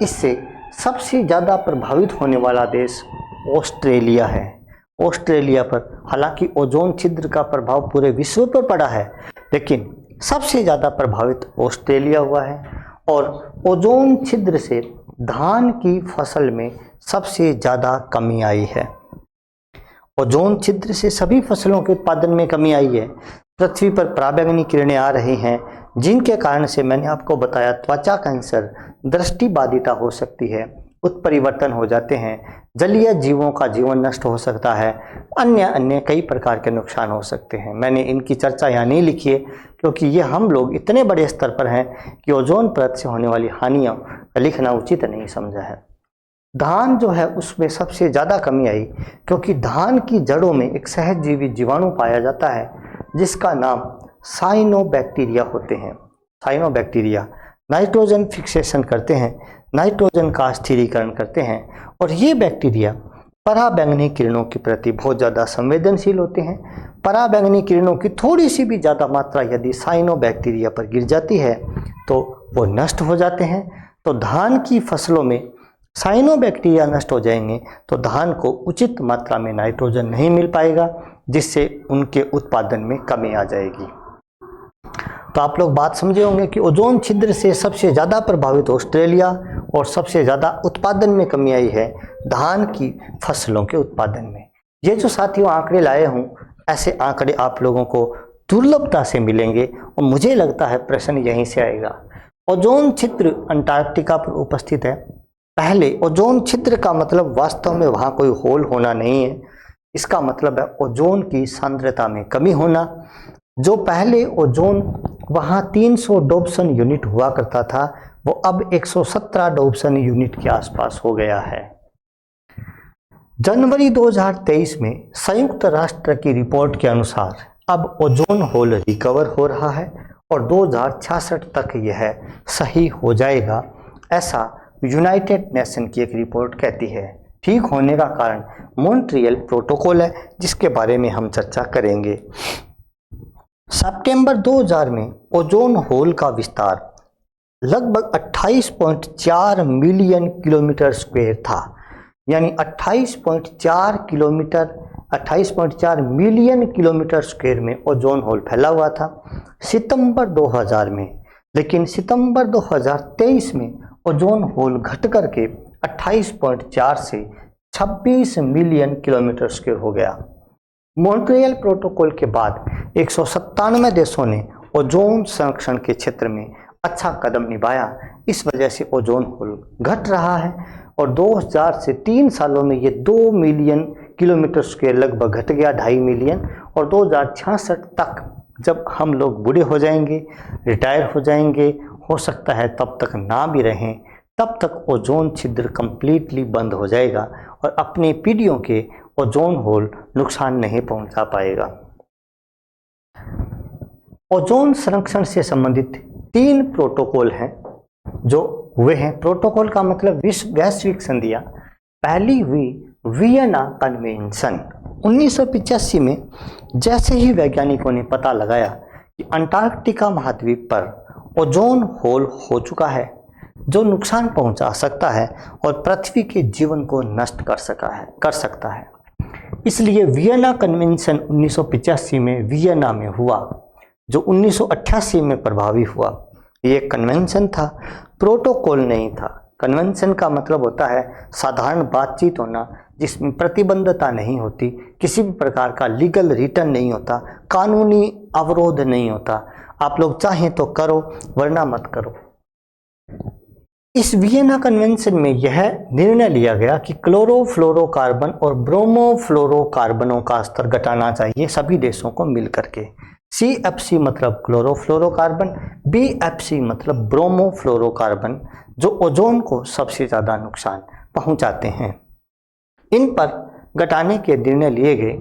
इससे सबसे ज़्यादा प्रभावित होने वाला देश ऑस्ट्रेलिया है। ऑस्ट्रेलिया पर हालांकि ओजोन छिद्र का प्रभाव पूरे विश्व पर पड़ा है, लेकिन सबसे ज़्यादा प्रभावित ऑस्ट्रेलिया हुआ है। और ओजोन छिद्र से धान की फसल में सबसे ज़्यादा कमी आई है। ओजोन छिद्र से सभी फसलों के उत्पादन में कमी आई है। पृथ्वी पर पराबैंगनी किरणें आ रही हैं जिनके कारण से मैंने आपको बताया त्वचा कैंसर, दृष्टिबाधिता हो सकती है, उत्परिवर्तन हो जाते हैं, जलीय जीवों का जीवन नष्ट हो सकता है, अन्य कई प्रकार के नुकसान हो सकते हैं। मैंने इनकी चर्चा यहाँ नहीं लिखी है क्योंकि ये हम लोग इतने बड़े स्तर पर हैं कि ओजोन परत से होने वाली हानियों का लिखना उचित नहीं समझा है। धान जो है उसमें सबसे ज़्यादा कमी आई क्योंकि धान की जड़ों में एक सहजीवी जीवाणु पाया जाता है जिसका नाम साइनोबैक्टीरिया होते हैं। साइनोबैक्टीरिया नाइट्रोजन फिक्सेशन करते हैं, नाइट्रोजन का स्थिरीकरण करते हैं और ये बैक्टीरिया पराबैंगनी किरणों के प्रति बहुत ज़्यादा संवेदनशील होते हैं। पराबैंगनी किरणों की थोड़ी सी भी ज़्यादा मात्रा यदि साइनोबैक्टीरिया पर गिर जाती है तो वो नष्ट हो जाते हैं। तो धान की फसलों में साइनोबैक्टीरिया नष्ट हो जाएंगे तो धान को उचित मात्रा में नाइट्रोजन नहीं मिल पाएगा जिससे उनके उत्पादन में कमी आ जाएगी। तो आप लोग बात समझे होंगे कि ओजोन छिद्र से सबसे ज़्यादा प्रभावित ऑस्ट्रेलिया और सबसे ज़्यादा उत्पादन में कमी आई है धान की फसलों के उत्पादन में। ये जो साथियों आंकड़े लाए हूँ ऐसे आंकड़े आप लोगों को दुर्लभता से मिलेंगे और मुझे लगता है प्रश्न यहीं से आएगा। ओजोन छिद्र अंटार्कटिका पर उपस्थित है। पहले ओजोन छिद्र का मतलब वास्तव में वहाँ कोई होल होना नहीं है, इसका मतलब है ओजोन की सांद्रता में कमी होना। जो पहले ओजोन वहाँ 300 डॉबसन यूनिट हुआ करता था वो अब 117 डॉबसन यूनिट के आसपास हो गया है। जनवरी 2023 में संयुक्त राष्ट्र की रिपोर्ट के अनुसार अब ओजोन होल रिकवर हो रहा है और 2066 तक यह सही हो जाएगा, ऐसा यूनाइटेड नेशन की एक रिपोर्ट कहती है। ठीक होने का कारण मॉन्ट्रियल प्रोटोकॉल है, जिसके बारे में हम चर्चा करेंगे। सितंबर 2000 में ओजोन होल का विस्तार लगभग 28.4 मिलियन किलोमीटर स्क्वायर था, यानी 28.4 मिलियन किलोमीटर स्क्वायर में ओजोन होल फैला हुआ था सितंबर 2000 में। लेकिन सितंबर 2023 में ओजोन होल घट करके 28.4 से 26 मिलियन किलोमीटर स्क्वायर हो गया। मॉन्ट्रियल प्रोटोकॉल के बाद 197 देशों ने ओजोन संरक्षण के क्षेत्र में अच्छा कदम निभाया। इस वजह से ओजोन होल घट रहा है और 2000 से 3 सालों में ये 2 मिलियन किलोमीटर स्क्वायर लगभग घट गया, 2.5 मिलियन। और 2066 तक जब हम लोग बूढ़े हो जाएंगे, रिटायर हो जाएंगे, हो सकता है तब तक ना भी रहें, तब तक ओजोन छिद्र कंप्लीटली बंद हो जाएगा और अपनी पीढ़ियों के ओजोन होल नुकसान नहीं पहुंचा पाएगा। ओजोन संरक्षण से संबंधित 3 प्रोटोकॉल हैं जो हुए हैं। प्रोटोकॉल का मतलब वैश्विक संधियां। पहली हुई वियना कन्वेंशन 1985 में। जैसे ही वैज्ञानिकों ने पता लगाया कि अंटार्कटिका महाद्वीप पर ओजोन होल हो चुका है जो नुकसान पहुंचा सकता है और पृथ्वी के जीवन को नष्ट कर सकता है, इसलिए वियना कन्वेंशन 1985 में वियना में हुआ, जो 1988 में प्रभावी हुआ। ये कन्वेंशन था, प्रोटोकॉल नहीं था। कन्वेंशन का मतलब होता है साधारण बातचीत होना, जिसमें प्रतिबद्धता नहीं होती, किसी भी प्रकार का लीगल रिटर्न नहीं होता, कानूनी अवरोध नहीं होता। आप लोग चाहें तो करो वरना मत करो। इस वियना कन्वेंशन में यह निर्णय लिया गया कि क्लोरोफ्लोरोकार्बन और ब्रोमोफ्लोरोकार्बनों का स्तर घटाना चाहिए सभी देशों को मिलकर के। CFC मतलब क्लोरोफ्लोरोकार्बन, BFC मतलब ब्रोमोफ्लोरोकार्बन, जो ओजोन को सबसे ज़्यादा नुकसान पहुंचाते हैं। इन पर घटाने के निर्णय लिए गए।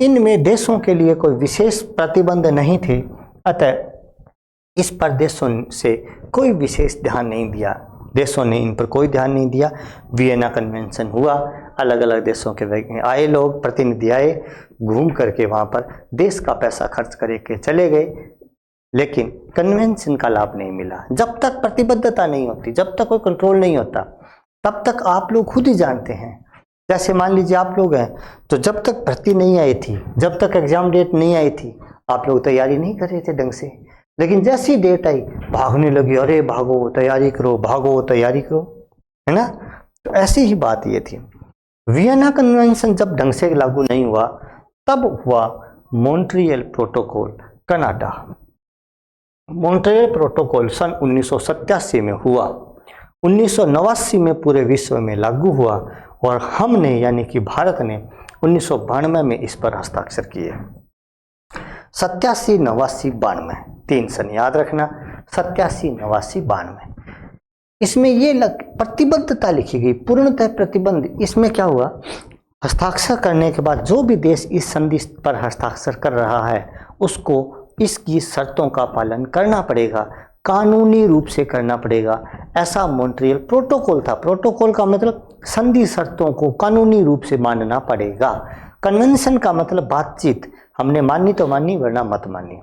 इनमें देशों के लिए कोई विशेष प्रतिबंध नहीं थे, अतः इस पर देशों से कोई विशेष ध्यान नहीं दिया। देशों ने इन पर कोई ध्यान नहीं दिया। वियना कन्वेंशन हुआ, अलग अलग देशों के आए लोग, प्रतिनिधि आए, घूम करके वहाँ पर देश का पैसा खर्च करके चले गए, लेकिन कन्वेंशन का लाभ नहीं मिला। जब तक प्रतिबद्धता नहीं होती, जब तक कोई कंट्रोल नहीं होता, तब तक आप लोग खुद ही जानते हैं। जैसे मान लीजिए आप लोग हैं, तो जब तक भर्ती नहीं आई थी, जब तक एग्जाम डेट नहीं आई थी, आप लोग तैयारी नहीं कर रहे थे ढंग से। लेकिन जैसी डेट आई, भागने लगी, अरे भागो तैयारी करो, भागो तैयारी करो, है ना। तो ऐसी ही बात ये थी। वियना कन्वेंशन जब ढंग से लागू नहीं हुआ, तब हुआ Montreal protocol Canada. Montreal protocol सन 1987 में हुआ, 1989 में पूरे विश्व में लागू हुआ और हमने यानी कि भारत ने 1992 में इस पर हस्ताक्षर किए। 87, 89, 92, 3 सन याद रखना, 87, 89, 92। इसमें ये प्रतिबद्धता लिखी गई, पूर्णतः प्रतिबंध। इसमें क्या हुआ, हस्ताक्षर करने के बाद जो भी देश इस संधि पर हस्ताक्षर कर रहा है उसको इसकी शर्तों का पालन करना पड़ेगा, कानूनी रूप से करना पड़ेगा। ऐसा मॉन्ट्रियल प्रोटोकॉल था। प्रोटोकॉल का मतलब संधि शर्तों को कानूनी रूप से मानना पड़ेगा। कन्वेंशन का मतलब बातचीत, हमने मानी तो मानी वरना मत मानी।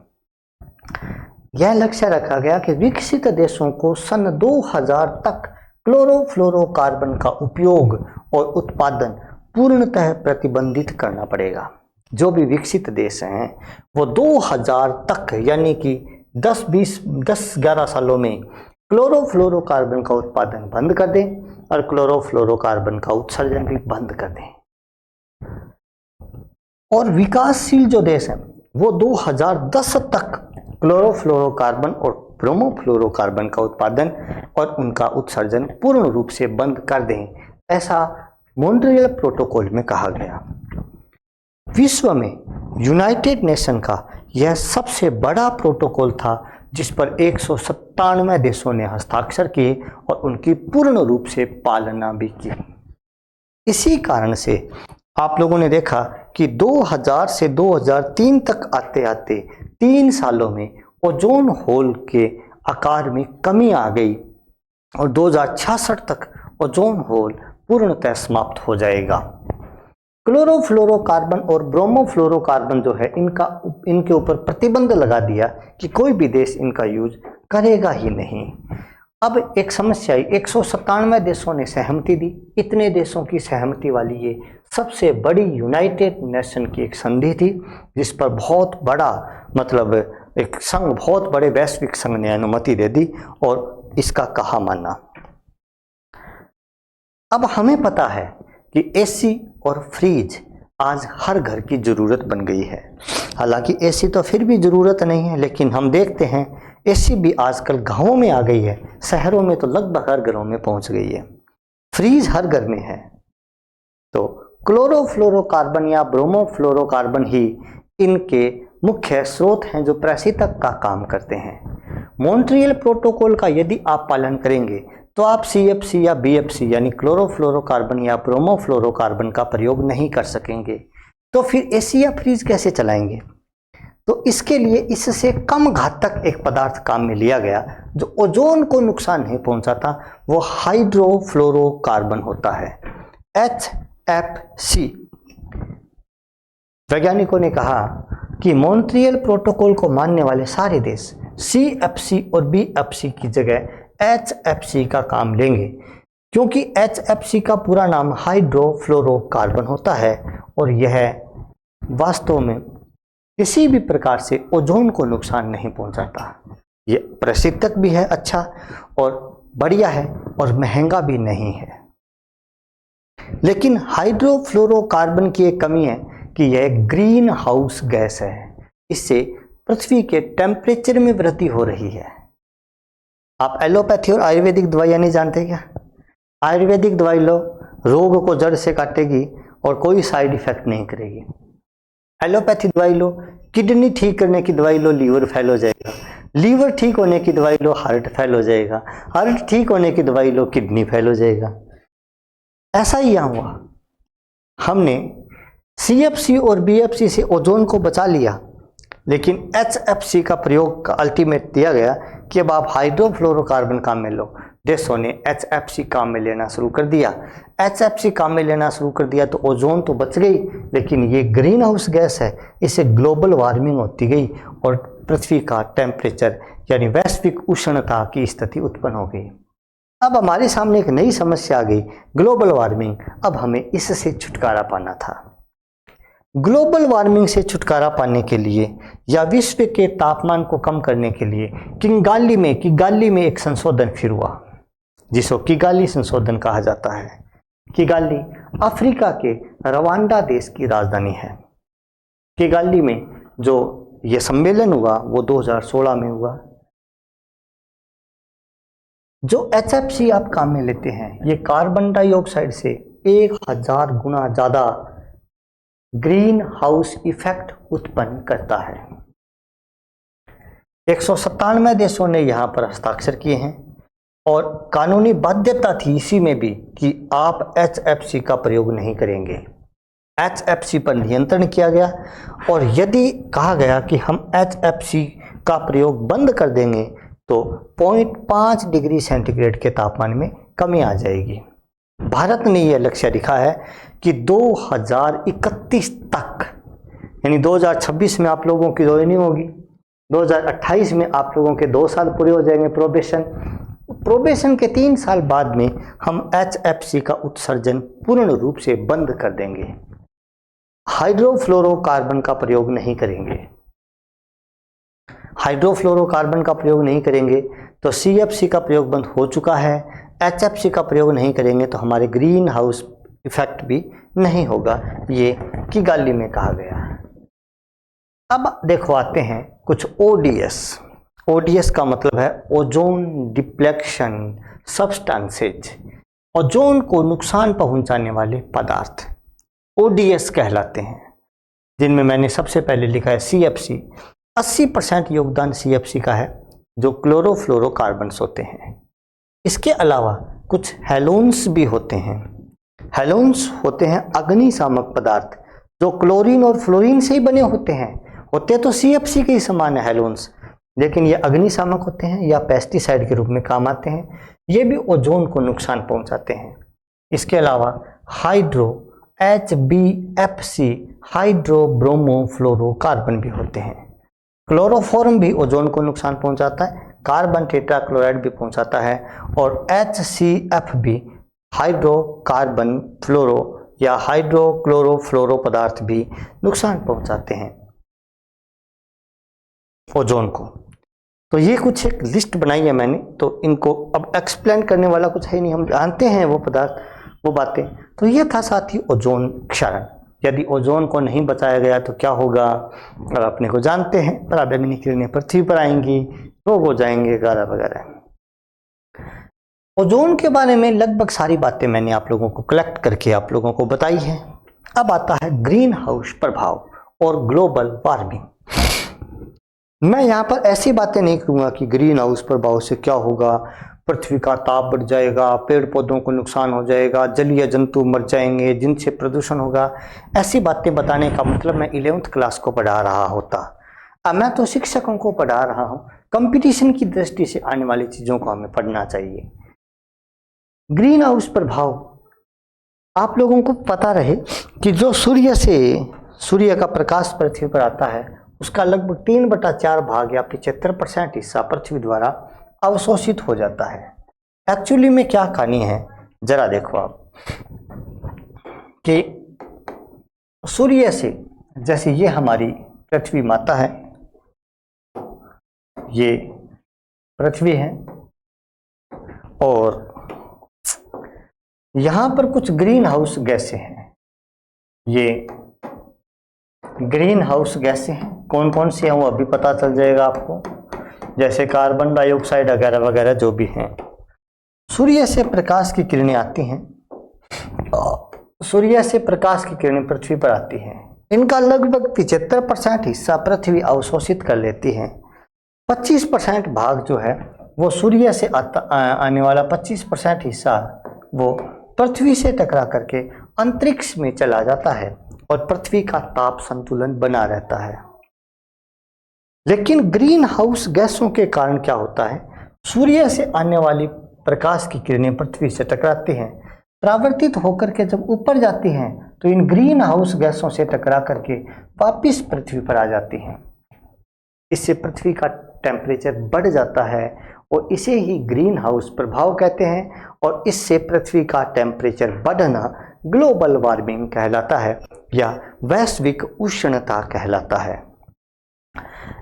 यह लक्ष्य रखा गया कि विकसित देशों को सन 2000 तक क्लोरोफ्लोरोकार्बन का उपयोग और उत्पादन पूर्णतः प्रतिबंधित करना पड़ेगा। जो भी विकसित देश हैं वो 2000 तक यानी कि 10-11 सालों में क्लोरोफ्लोरोकार्बन का उत्पादन बंद कर दें और क्लोरोफ्लोरोकार्बन का उत्सर्जन भी बंद कर दें। और विकासशील जो देश हैं वो 2010 तक क्लोरोफ्लोरोकार्बन और ब्रोमोफ्लोरोकार्बन का उत्पादन और उनका उत्सर्जन पूर्ण रूप से बंद कर दें, ऐसा मॉन्ट्रियल प्रोटोकॉल में कहा गया। विश्व में यूनाइटेड नेशन का यह सबसे बड़ा प्रोटोकॉल था जिस पर 197 देशों ने हस्ताक्षर किए और उनकी पूर्ण रूप से पालना भी की। इसी कारण से आप लोगों ने देखा कि 2000 से 2003 तक आते आते 3 सालों में ओजोन होल के आकार में कमी आ गई और 2066 तक ओजोन होल पूर्णतः समाप्त हो जाएगा। क्लोरोफ्लोरोकार्बन और ब्रोमोफ्लोरोकार्बन जो है इनके ऊपर प्रतिबंध लगा दिया कि कोई भी देश इनका यूज करेगा ही नहीं। अब एक समस्या आई, 197 देशों ने सहमति दी। इतने देशों की सहमति वाली ये सबसे बड़ी यूनाइटेड नेशन की एक संधि थी, जिस पर बहुत बड़ा मतलब एक संघ, बहुत बड़े वैश्विक संघ ने अनुमति दे दी और इसका कहा माना। अब हमें पता है कि एसी और फ्रीज आज हर घर की जरूरत बन गई है। हालांकि एसी तो फिर भी जरूरत नहीं है, लेकिन हम देखते हैं एसी भी आजकल गांवों में आ गई है, शहरों में तो लगभग हर घरों में पहुंच गई है, फ्रीज हर घर में है। तो क्लोरोफ्लोरोकार्बन या ब्रोमोफ्लोरोकार्बन ही इनके मुख्य स्रोत हैं जो प्रशीतक का काम करते हैं। मॉन्ट्रियल प्रोटोकॉल का यदि आप पालन करेंगे तो आप सीएफसी या बीएफसी यानी क्लोरोफ्लोरोकार्बन या ब्रोमोफ्लोरोकार्बन का प्रयोग नहीं कर सकेंगे। तो फिर एसी या फ्रीज कैसे चलाएंगे? तो इसके लिए इससे कम घातक एक पदार्थ काम में लिया गया जो ओजोन को नुकसान नहीं पहुंचाता, वो हाइड्रोफ्लोरोकार्बन होता है, HFC। वैज्ञानिकों ने कहा कि मॉन्ट्रियल प्रोटोकॉल को मानने वाले सारे देश CFC और BFC की जगह HFC का काम लेंगे, क्योंकि HFC का पूरा नाम हाइड्रोफ्लोरोकार्बन होता है और यह वास्तव में किसी भी प्रकार से ओजोन को नुकसान नहीं पहुंचाता। ये प्रशीतक भी है अच्छा और बढ़िया है और महंगा भी नहीं है। लेकिन हाइड्रोफ्लोरोकार्बन की एक कमी है कि यह ग्रीन हाउस गैस है, इससे पृथ्वी के टेम्परेचर में वृद्धि हो रही है। आप एलोपैथी और आयुर्वेदिक दवाइयाँ नहीं जानते क्या? आयुर्वेदिक दवाई लो, रोग को जड़ से काटेगी और कोई साइड इफेक्ट नहीं करेगी। एलोपैथी दवाई लो, किडनी ठीक करने की दवाई लो, लीवर फेल हो जाएगा। लीवर ठीक होने की दवाई लो, हार्ट फेल हो जाएगा। हार्ट ठीक होने की दवाई लो, किडनी फेल हो जाएगा। ऐसा ही यहाँ हुआ, हमने CFC और BFC से ओजोन को बचा लिया, लेकिन HFC का प्रयोग का अल्टीमेट दिया गया कि अब आप हाइड्रोफ्लोरोकार्बन काम में लो। देशों ने HFC काम में लेना शुरू कर दिया। HFC काम में लेना शुरू कर दिया तो ओजोन तो बच गई, लेकिन ये ग्रीन हाउस गैस है, इससे ग्लोबल वार्मिंग होती गई और पृथ्वी का टेम्परेचर यानी वैश्विक उष्णता की स्थिति उत्पन्न हो गई। अब हमारे सामने एक नई समस्या आ गई, ग्लोबल वार्मिंग। अब हमें इससे छुटकारा पाना था। ग्लोबल वार्मिंग से छुटकारा पाने के लिए या विश्व के तापमान को कम करने के लिए किगाली में एक संशोधन फिर हुआ, जिसको किगाली संशोधन कहा जाता है। किगाली अफ्रीका के रवांडा देश की राजधानी है। किगाली में जो ये सम्मेलन हुआ वो 2016 में हुआ। जो HFC आप काम में लेते हैं, ये कार्बन डाइऑक्साइड से 1000 गुना ज्यादा ग्रीन हाउस इफेक्ट उत्पन्न करता है। 197 देशों ने यहां पर हस्ताक्षर किए हैं और कानूनी बाध्यता थी इसी में भी कि आप HFC का प्रयोग नहीं करेंगे। HFC पर नियंत्रण किया गया और यदि कहा गया कि हम HFC का प्रयोग बंद कर देंगे तो 0.5 डिग्री सेंटीग्रेड के तापमान में कमी आ जाएगी। भारत ने यह लक्ष्य रखा है कि 2031 तक, यानी 2026 में आप लोगों की ज्वाइनिंग होगी, 2028 में आप लोगों के 2 साल पूरे हो जाएंगे प्रोबेशन के 3 साल बाद में हम HFC का उत्सर्जन पूर्ण रूप से बंद कर देंगे। हाइड्रोफ्लोरोकार्बन का प्रयोग नहीं करेंगे। हाइड्रोफ्लोरोकार्बन का प्रयोग नहीं करेंगे तो CFC का प्रयोग बंद हो चुका है। HFC का प्रयोग नहीं करेंगे तो हमारे ग्रीन हाउस इफेक्ट भी नहीं होगा, ये किगाली में कहा गया है। अब देखो आते हैं कुछ ODS का मतलब है ओजोन डिप्लेक्शन सब्सटेंसेज, ओजोन को नुकसान पहुंचाने वाले पदार्थ ODS कहलाते हैं, जिनमें मैंने सबसे पहले लिखा है CFC। 80% योगदान CFC का है, जो क्लोरोफ्लोरोकार्बन्स होते हैं। इसके अलावा कुछ हैलोन्स भी होते हैं, हेलोन्स होते हैं अग्निशामक पदार्थ जो क्लोरीन और फ्लोरीन से ही बने होते हैं। होते तो CFC के ही समान है हेलोन्स, लेकिन ये अग्निशामक होते हैं या पेस्टिसाइड के रूप में काम आते हैं। ये भी ओजोन को नुकसान पहुंचाते हैं। इसके अलावा hydro HBFC hydro bromo fluorocarbon भी होते हैं। क्लोरोफॉर्म भी ओजोन को नुकसान पहुंचाता है, कार्बन टेट्राक्लोराइड भी पहुंचाता है, और HCF भी हाइड्रोकार्बन फ्लोरो या हाइड्रोक्लोरोफ्लोरो पदार्थ भी नुकसान पहुंचाते हैं ओजोन को। तो ये कुछ एक लिस्ट बनाई है मैंने, तो इनको अब एक्सप्लेन करने वाला कुछ है नहीं, हम जानते हैं वो पदार्थ, वो बातें। तो ये था साथी ओजोन क्षरण। यदि ओजोन को नहीं बचाया गया तो क्या होगा, और अपने को जानते हैं, पराबैंगनी किरणें पृथ्वी पर आएंगी, रोग हो जाएंगे वगैरह वगैरह। ओजोन के बारे में लगभग सारी बातें मैंने आप लोगों को कलेक्ट करके आप लोगों को बताई है। अब आता है ग्रीन हाउस प्रभाव और ग्लोबल वार्मिंग। मैं यहाँ पर ऐसी बातें नहीं करूँगा कि ग्रीन हाउस प्रभाव से क्या होगा, पृथ्वी का ताप बढ़ जाएगा, पेड़ पौधों को नुकसान हो जाएगा, जलीय जंतु मर जाएंगे, जिनसे प्रदूषण होगा। ऐसी बातें बताने का मतलब मैं 11वीं क्लास को पढ़ा रहा होता। अब मैं तो शिक्षकों को पढ़ा रहा हूँ। कंपटीशन की दृष्टि से आने वाली चीज़ों को हमें पढ़ना चाहिए। ग्रीन हाउस प्रभाव आप लोगों को पता रहे कि जो सूर्य का प्रकाश पृथ्वी पर आता है, उसका लगभग 3/4 भाग या 75% हिस्सा पृथ्वी द्वारा अवशोषित हो जाता है। एक्चुअली में क्या कहानी है, जरा देखो आप कि सूर्य से, जैसे ये हमारी पृथ्वी माता है, ये पृथ्वी है, और यहां पर कुछ ग्रीन हाउस गैसें हैं। ये ग्रीन हाउस गैसें हैं, कौन कौन सी हैं वो अभी पता चल जाएगा आपको, जैसे कार्बन डाइऑक्साइड वगैरह वगैरह जो भी हैं। सूर्य से प्रकाश की किरणें आती हैं, सूर्य से प्रकाश की किरणें पृथ्वी पर आती हैं। इनका लगभग 75% हिस्सा पृथ्वी अवशोषित कर लेती है। 25% भाग जो है वो सूर्य से आने वाला 25% हिस्सा वो पृथ्वी से टकरा करके अंतरिक्ष में चला जाता है और पृथ्वी का ताप संतुलन बना रहता है। लेकिन ग्रीन हाउस गैसों के कारण क्या होता है, सूर्य से आने वाली प्रकाश की किरणें पृथ्वी से टकराती हैं, परावर्तित होकर के जब ऊपर जाती हैं तो इन ग्रीन हाउस गैसों से टकरा करके वापिस पृथ्वी पर आ जाती हैं। इससे पृथ्वी का टेम्परेचर बढ़ जाता है और इसे ही ग्रीन हाउस प्रभाव कहते हैं, और इससे पृथ्वी का टेम्परेचर बढ़ना ग्लोबल वार्मिंग कहलाता है या वैश्विक उष्णता कहलाता है।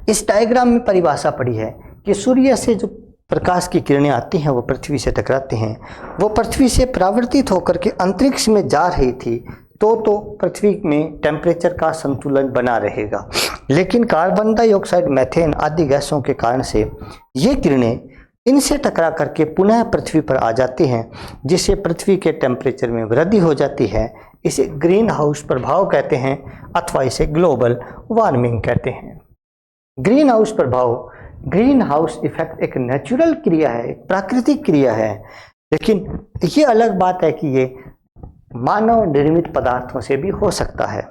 इस डायग्राम में परिभाषा पड़ी है कि सूर्य से जो प्रकाश की किरणें आती हैं वो पृथ्वी से टकराती हैं, वो पृथ्वी से परावर्तित होकर के अंतरिक्ष में जा रही थी तो पृथ्वी में टेम्परेचर का संतुलन बना रहेगा। लेकिन कार्बन डाइऑक्साइड, मीथेन आदि गैसों के कारण से ये किरणें इनसे टकरा करके पुनः पृथ्वी पर आ जाती हैं, जिससे पृथ्वी के टेम्परेचर में वृद्धि हो जाती है। इसे ग्रीन हाउस प्रभाव कहते हैं अथवा इसे ग्लोबल वार्मिंग कहते हैं। ग्रीन हाउस प्रभाव, ग्रीन हाउस इफेक्ट एक नेचुरल क्रिया है, एक प्राकृतिक क्रिया है, लेकिन ये अलग बात है कि ये मानव निर्मित पदार्थों से भी हो सकता है।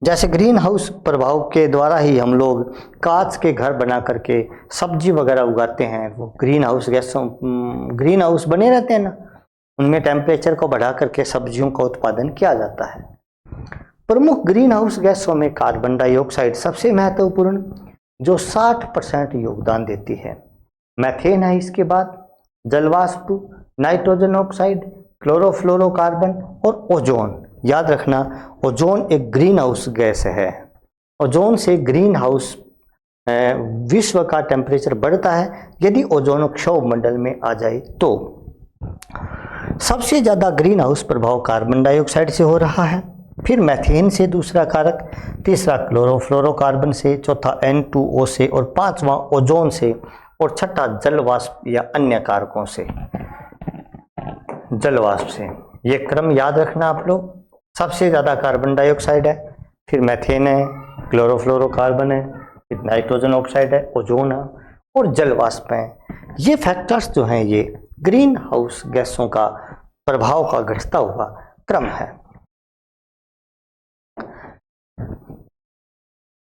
जैसे ग्रीन हाउस प्रभाव के द्वारा ही हम लोग कांच के घर बना करके सब्जी वगैरह उगाते हैं, वो ग्रीन हाउस गैसों, ग्रीन हाउस बने रहते हैं ना, उनमें टेम्परेचर को बढ़ा करके सब्जियों का उत्पादन किया जाता है। प्रमुख ग्रीन हाउस गैसों में कार्बन डाइऑक्साइड सबसे महत्वपूर्ण, जो 60% योगदान देती है। मीथेन है इसके बाद, जलवाष्प, नाइट्रोजन ऑक्साइड, क्लोरोफ्लोरोकार्बन और ओजोन। याद रखना, ओजोन एक ग्रीन हाउस गैस है। ओजोन से ग्रीन हाउस विश्व का टेम्परेचर बढ़ता है यदि ओजोन क्षोभ मंडल में आ जाए तो। सबसे ज़्यादा ग्रीन हाउस प्रभाव कार्बन डाइऑक्साइड से हो रहा है, फिर मीथेन से दूसरा कारक, तीसरा क्लोरोफ्लोरोकार्बन से, चौथा N2O से, और पांचवा ओजोन से, और छठा जलवाष्प या अन्य कारकों से, जलवाष्प से। ये क्रम याद रखना आप लोग। सबसे ज़्यादा कार्बन डाइऑक्साइड है, फिर मीथेन है, क्लोरोफ्लोरोकार्बन है, फिर नाइट्रोजन ऑक्साइड है, ओजोन है और जलवाष्प है। ये फैक्टर्स जो हैं ये ग्रीन हाउस गैसों का प्रभाव का घटता हुआ क्रम है।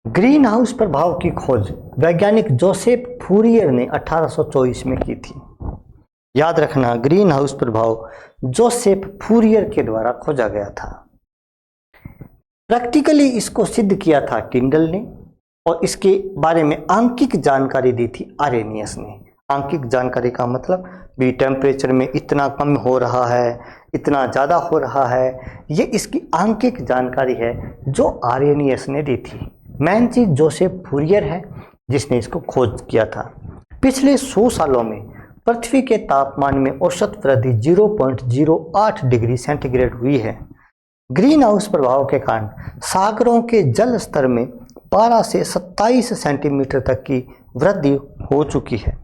ग्रीन हाउस प्रभाव की खोज वैज्ञानिक जोसेफ फूरियर ने 1824 में की थी। याद रखना, ग्रीन हाउस प्रभाव जोसेफ फूरियर के द्वारा खोजा गया था। प्रैक्टिकली इसको सिद्ध किया था टिंडल ने, और इसके बारे में आंकिक जानकारी दी थी आरेनियस ने। आंकिक जानकारी का मतलब भी टेम्परेचर में इतना कम हो रहा है, इतना ज़्यादा हो रहा है, ये इसकी आंकिक जानकारी है जो आरेनियस ने दी थी। मेन चीज जोसेफ फूरियर है जिसने इसको खोज किया था। पिछले 100 सालों में पृथ्वी के तापमान में औसत वृद्धि 0.08 डिग्री सेंटीग्रेड हुई है। ग्रीन हाउस प्रभाव के कारण सागरों के जल स्तर में 12 से 27 सेंटीमीटर तक की वृद्धि हो चुकी है।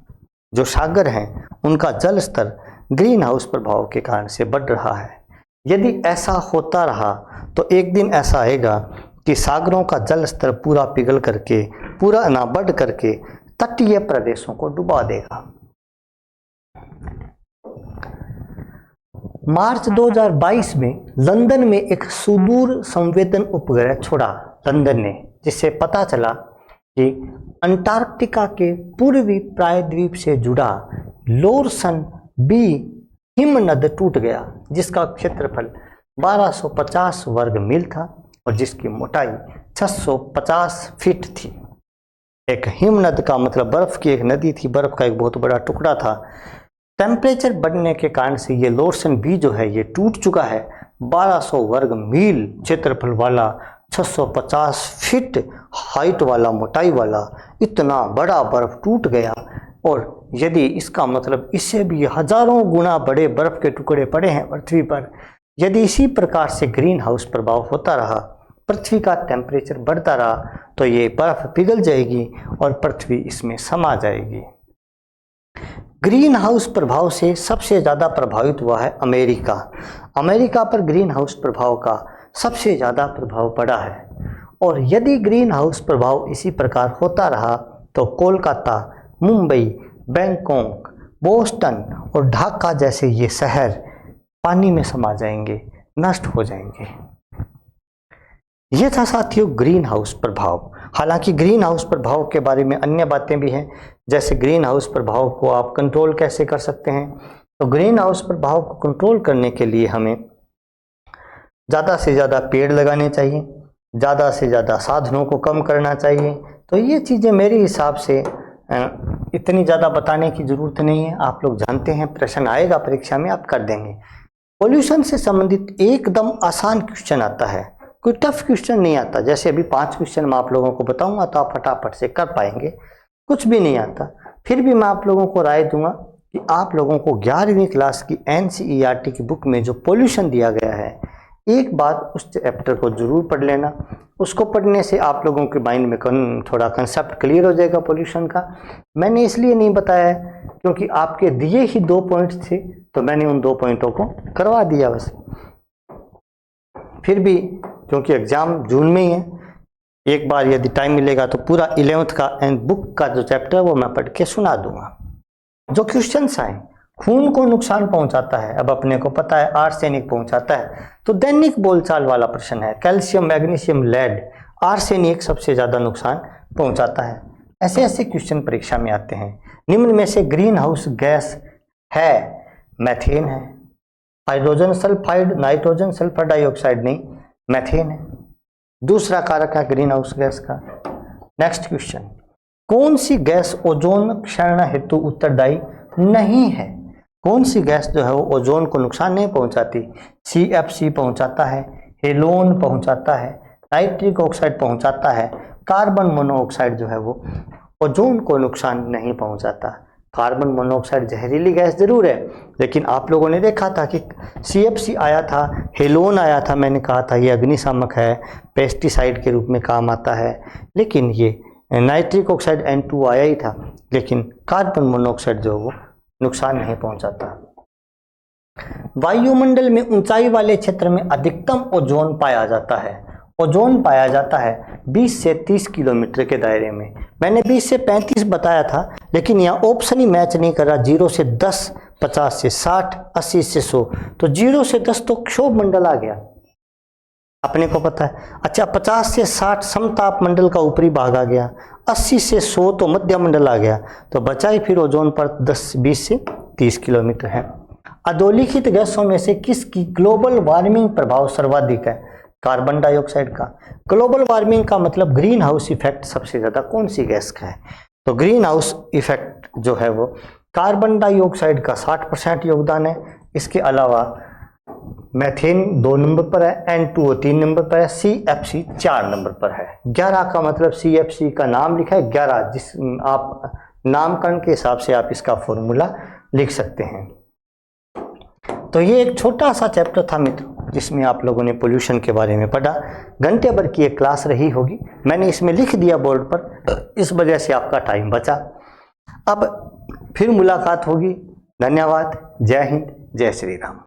जो सागर हैं उनका जल स्तर ग्रीन हाउस प्रभाव के कारण से बढ़ रहा है। यदि ऐसा होता रहा तो एक दिन ऐसा आएगा कि सागरों का जल स्तर पूरा पिघल करके, पूरा ना बढ़ करके तटीय प्रदेशों को डुबा देगा। मार्च 2022 में लंदन में एक सुदूर संवेदन उपग्रह छोड़ा लंदन ने, जिससे पता चला कि अंटार्कटिका के पूर्वी प्रायद्वीप से जुड़ा लोरसन बी हिमनद टूट गया, जिसका क्षेत्रफल 1250 वर्ग मील था और जिसकी मोटाई 650 फीट थी। एक हिमनद का मतलब बर्फ की एक नदी थी, बर्फ का एक बहुत बड़ा टुकड़ा था। टेम्परेचर बढ़ने के कारण से ये लोरसन बी जो है ये टूट चुका है। 1200 वर्ग मील क्षेत्रफल वाला, 650 फीट हाइट वाला, मोटाई वाला इतना बड़ा बर्फ टूट गया। और यदि इसका मतलब इससे भी हजारों गुना बड़े बर्फ के टुकड़े पड़े हैं पृथ्वी पर। यदि इसी प्रकार से ग्रीन हाउस प्रभाव होता रहा, पृथ्वी का टेम्परेचर बढ़ता रहा, तो ये बर्फ पिघल जाएगी और पृथ्वी इसमें समा जाएगी। ग्रीन हाउस प्रभाव से सबसे ज़्यादा प्रभावित हुआ है अमेरिका। अमेरिका पर ग्रीन हाउस प्रभाव का सबसे ज़्यादा प्रभाव पड़ा है। और यदि ग्रीन हाउस प्रभाव इसी प्रकार होता रहा तो कोलकाता, मुंबई, बैंकॉक, बोस्टन और ढाका जैसे ये शहर पानी में समा जाएंगे, नष्ट हो जाएंगे। ये था साथियों ग्रीन हाउस प्रभाव। हालांकि ग्रीन हाउस प्रभाव के बारे में अन्य बातें भी हैं, जैसे ग्रीन हाउस प्रभाव को आप कंट्रोल कैसे कर सकते हैं। तो ग्रीन हाउस प्रभाव को कंट्रोल करने के लिए हमें ज़्यादा से ज़्यादा पेड़ लगाने चाहिए, ज़्यादा से ज़्यादा साधनों को कम करना चाहिए। तो ये चीज़ें मेरे हिसाब से इतनी ज़्यादा बताने की ज़रूरत नहीं है, आप लोग जानते हैं, प्रश्न आएगा परीक्षा में आप कर देंगे। पोल्यूशन से संबंधित एकदम आसान क्वेश्चन आता है, कोई टफ क्वेश्चन नहीं आता। जैसे अभी 5 क्वेश्चन मैं आप लोगों को बताऊंगा तो आप फटाफट से कर पाएंगे, कुछ भी नहीं आता। फिर भी मैं आप लोगों को राय दूंगा कि आप लोगों को 11वीं क्लास की NCERT की बुक में जो पोल्यूशन दिया गया है, एक बार उस चैप्टर को जरूर पढ़ लेना। उसको पढ़ने से आप लोगों के माइंड में थोड़ा कंसेप्ट क्लियर हो जाएगा पोल्यूशन का। मैंने इसलिए नहीं बताया क्योंकि आपके दिए ही 2 पॉइंट थे, तो मैंने उन 2 पॉइंटों को करवा दिया बस। फिर भी क्योंकि एग्जाम जून में ही है, एक बार यदि टाइम मिलेगा तो पूरा 11th का एंड बुक का जो चैप्टर है वो मैं पढ़ के सुना दूंगा। जो क्वेश्चंस आए, खून को नुकसान पहुंचाता है, अब अपने को पता है आर्सेनिक पहुंचाता है, तो दैनिक बोलचाल वाला प्रश्न है। कैल्शियम, मैग्नीशियम, लेड, आर्सेनिक सबसे ज्यादा नुकसान पहुंचाता है। ऐसे ऐसे क्वेश्चन परीक्षा में आते हैं। निम्न में से ग्रीन हाउस गैस है, मैथेन है, hydrogen sulphide, nitrogen sulphur dioxide नहीं, मैथेन है। दूसरा कारक है ग्रीन हाउस गैस का। नेक्स्ट क्वेश्चन, कौन सी गैस ओजोन क्षरण हेतु उत्तरदायी नहीं है? कौन सी गैस जो है वो ओजोन को नुकसान नहीं पहुंचाती? CFC पहुंचाता है, हेलोन पहुंचाता है, नाइट्रिक ऑक्साइड पहुंचाता है, कार्बन मोनोऑक्साइड जो है वो ओजोन को नुकसान नहीं पहुंचाता। कार्बन मोनोऑक्साइड जहरीली गैस जरूर है, लेकिन आप लोगों ने देखा था कि CFC आया था, हेलोन आया था, मैंने कहा था ये अग्निशामक है, पेस्टिसाइड के रूप में काम आता है। लेकिन ये नाइट्रिक ऑक्साइड N2 आया ही था, लेकिन कार्बन मोनोऑक्साइड जो वो नुकसान नहीं पहुंचाता। वायुमंडल में ऊंचाई वाले क्षेत्र में अधिकतम ओजोन पाया जाता है। ओजोन पाया जाता है 20 से 30 किलोमीटर के दायरे में। मैंने 20 से 35 बताया था, लेकिन यहाँ ऑप्शन ही मैच नहीं कर रहा। 0 से 10 50 से 60, 80 से 100, तो 0 से 10 तो क्षोभ मंडल आ गया, अपने को पता है। अच्छा, 50 से 60 समताप मंडल का ऊपरी भाग आ गया, 80 से 100 तो मध्य मंडल आ गया, तो बचा ही फिर ओजोन पर 20 से 30 किलोमीटर है। अधोलिखित गैसों में से किसकी ग्लोबल वार्मिंग प्रभाव सर्वाधिक है? कार्बन डाइऑक्साइड का। ग्लोबल वार्मिंग का मतलब ग्रीन हाउस इफेक्ट सबसे ज्यादा कौन सी गैस का है? तो ग्रीन हाउस इफेक्ट जो है वो कार्बन डाइऑक्साइड का 60% योगदान है। इसके अलावा मैथेन 2 नंबर पर है, N2O 3 नंबर पर है, CFC 4 नंबर पर है। 11 का मतलब CFC का नाम लिखा है 11, जिस आप नामकरण के हिसाब से आप इसका फॉर्मूला लिख सकते हैं। तो ये एक छोटा सा चैप्टर था मित्रों, जिसमें आप लोगों ने पोल्यूशन के बारे में पढ़ा। घंटे भर की एक क्लास रही होगी, मैंने इसमें लिख दिया बोर्ड पर, इस वजह से आपका टाइम बचा। अब फिर मुलाकात होगी। धन्यवाद। जय हिंद, जय श्री राम।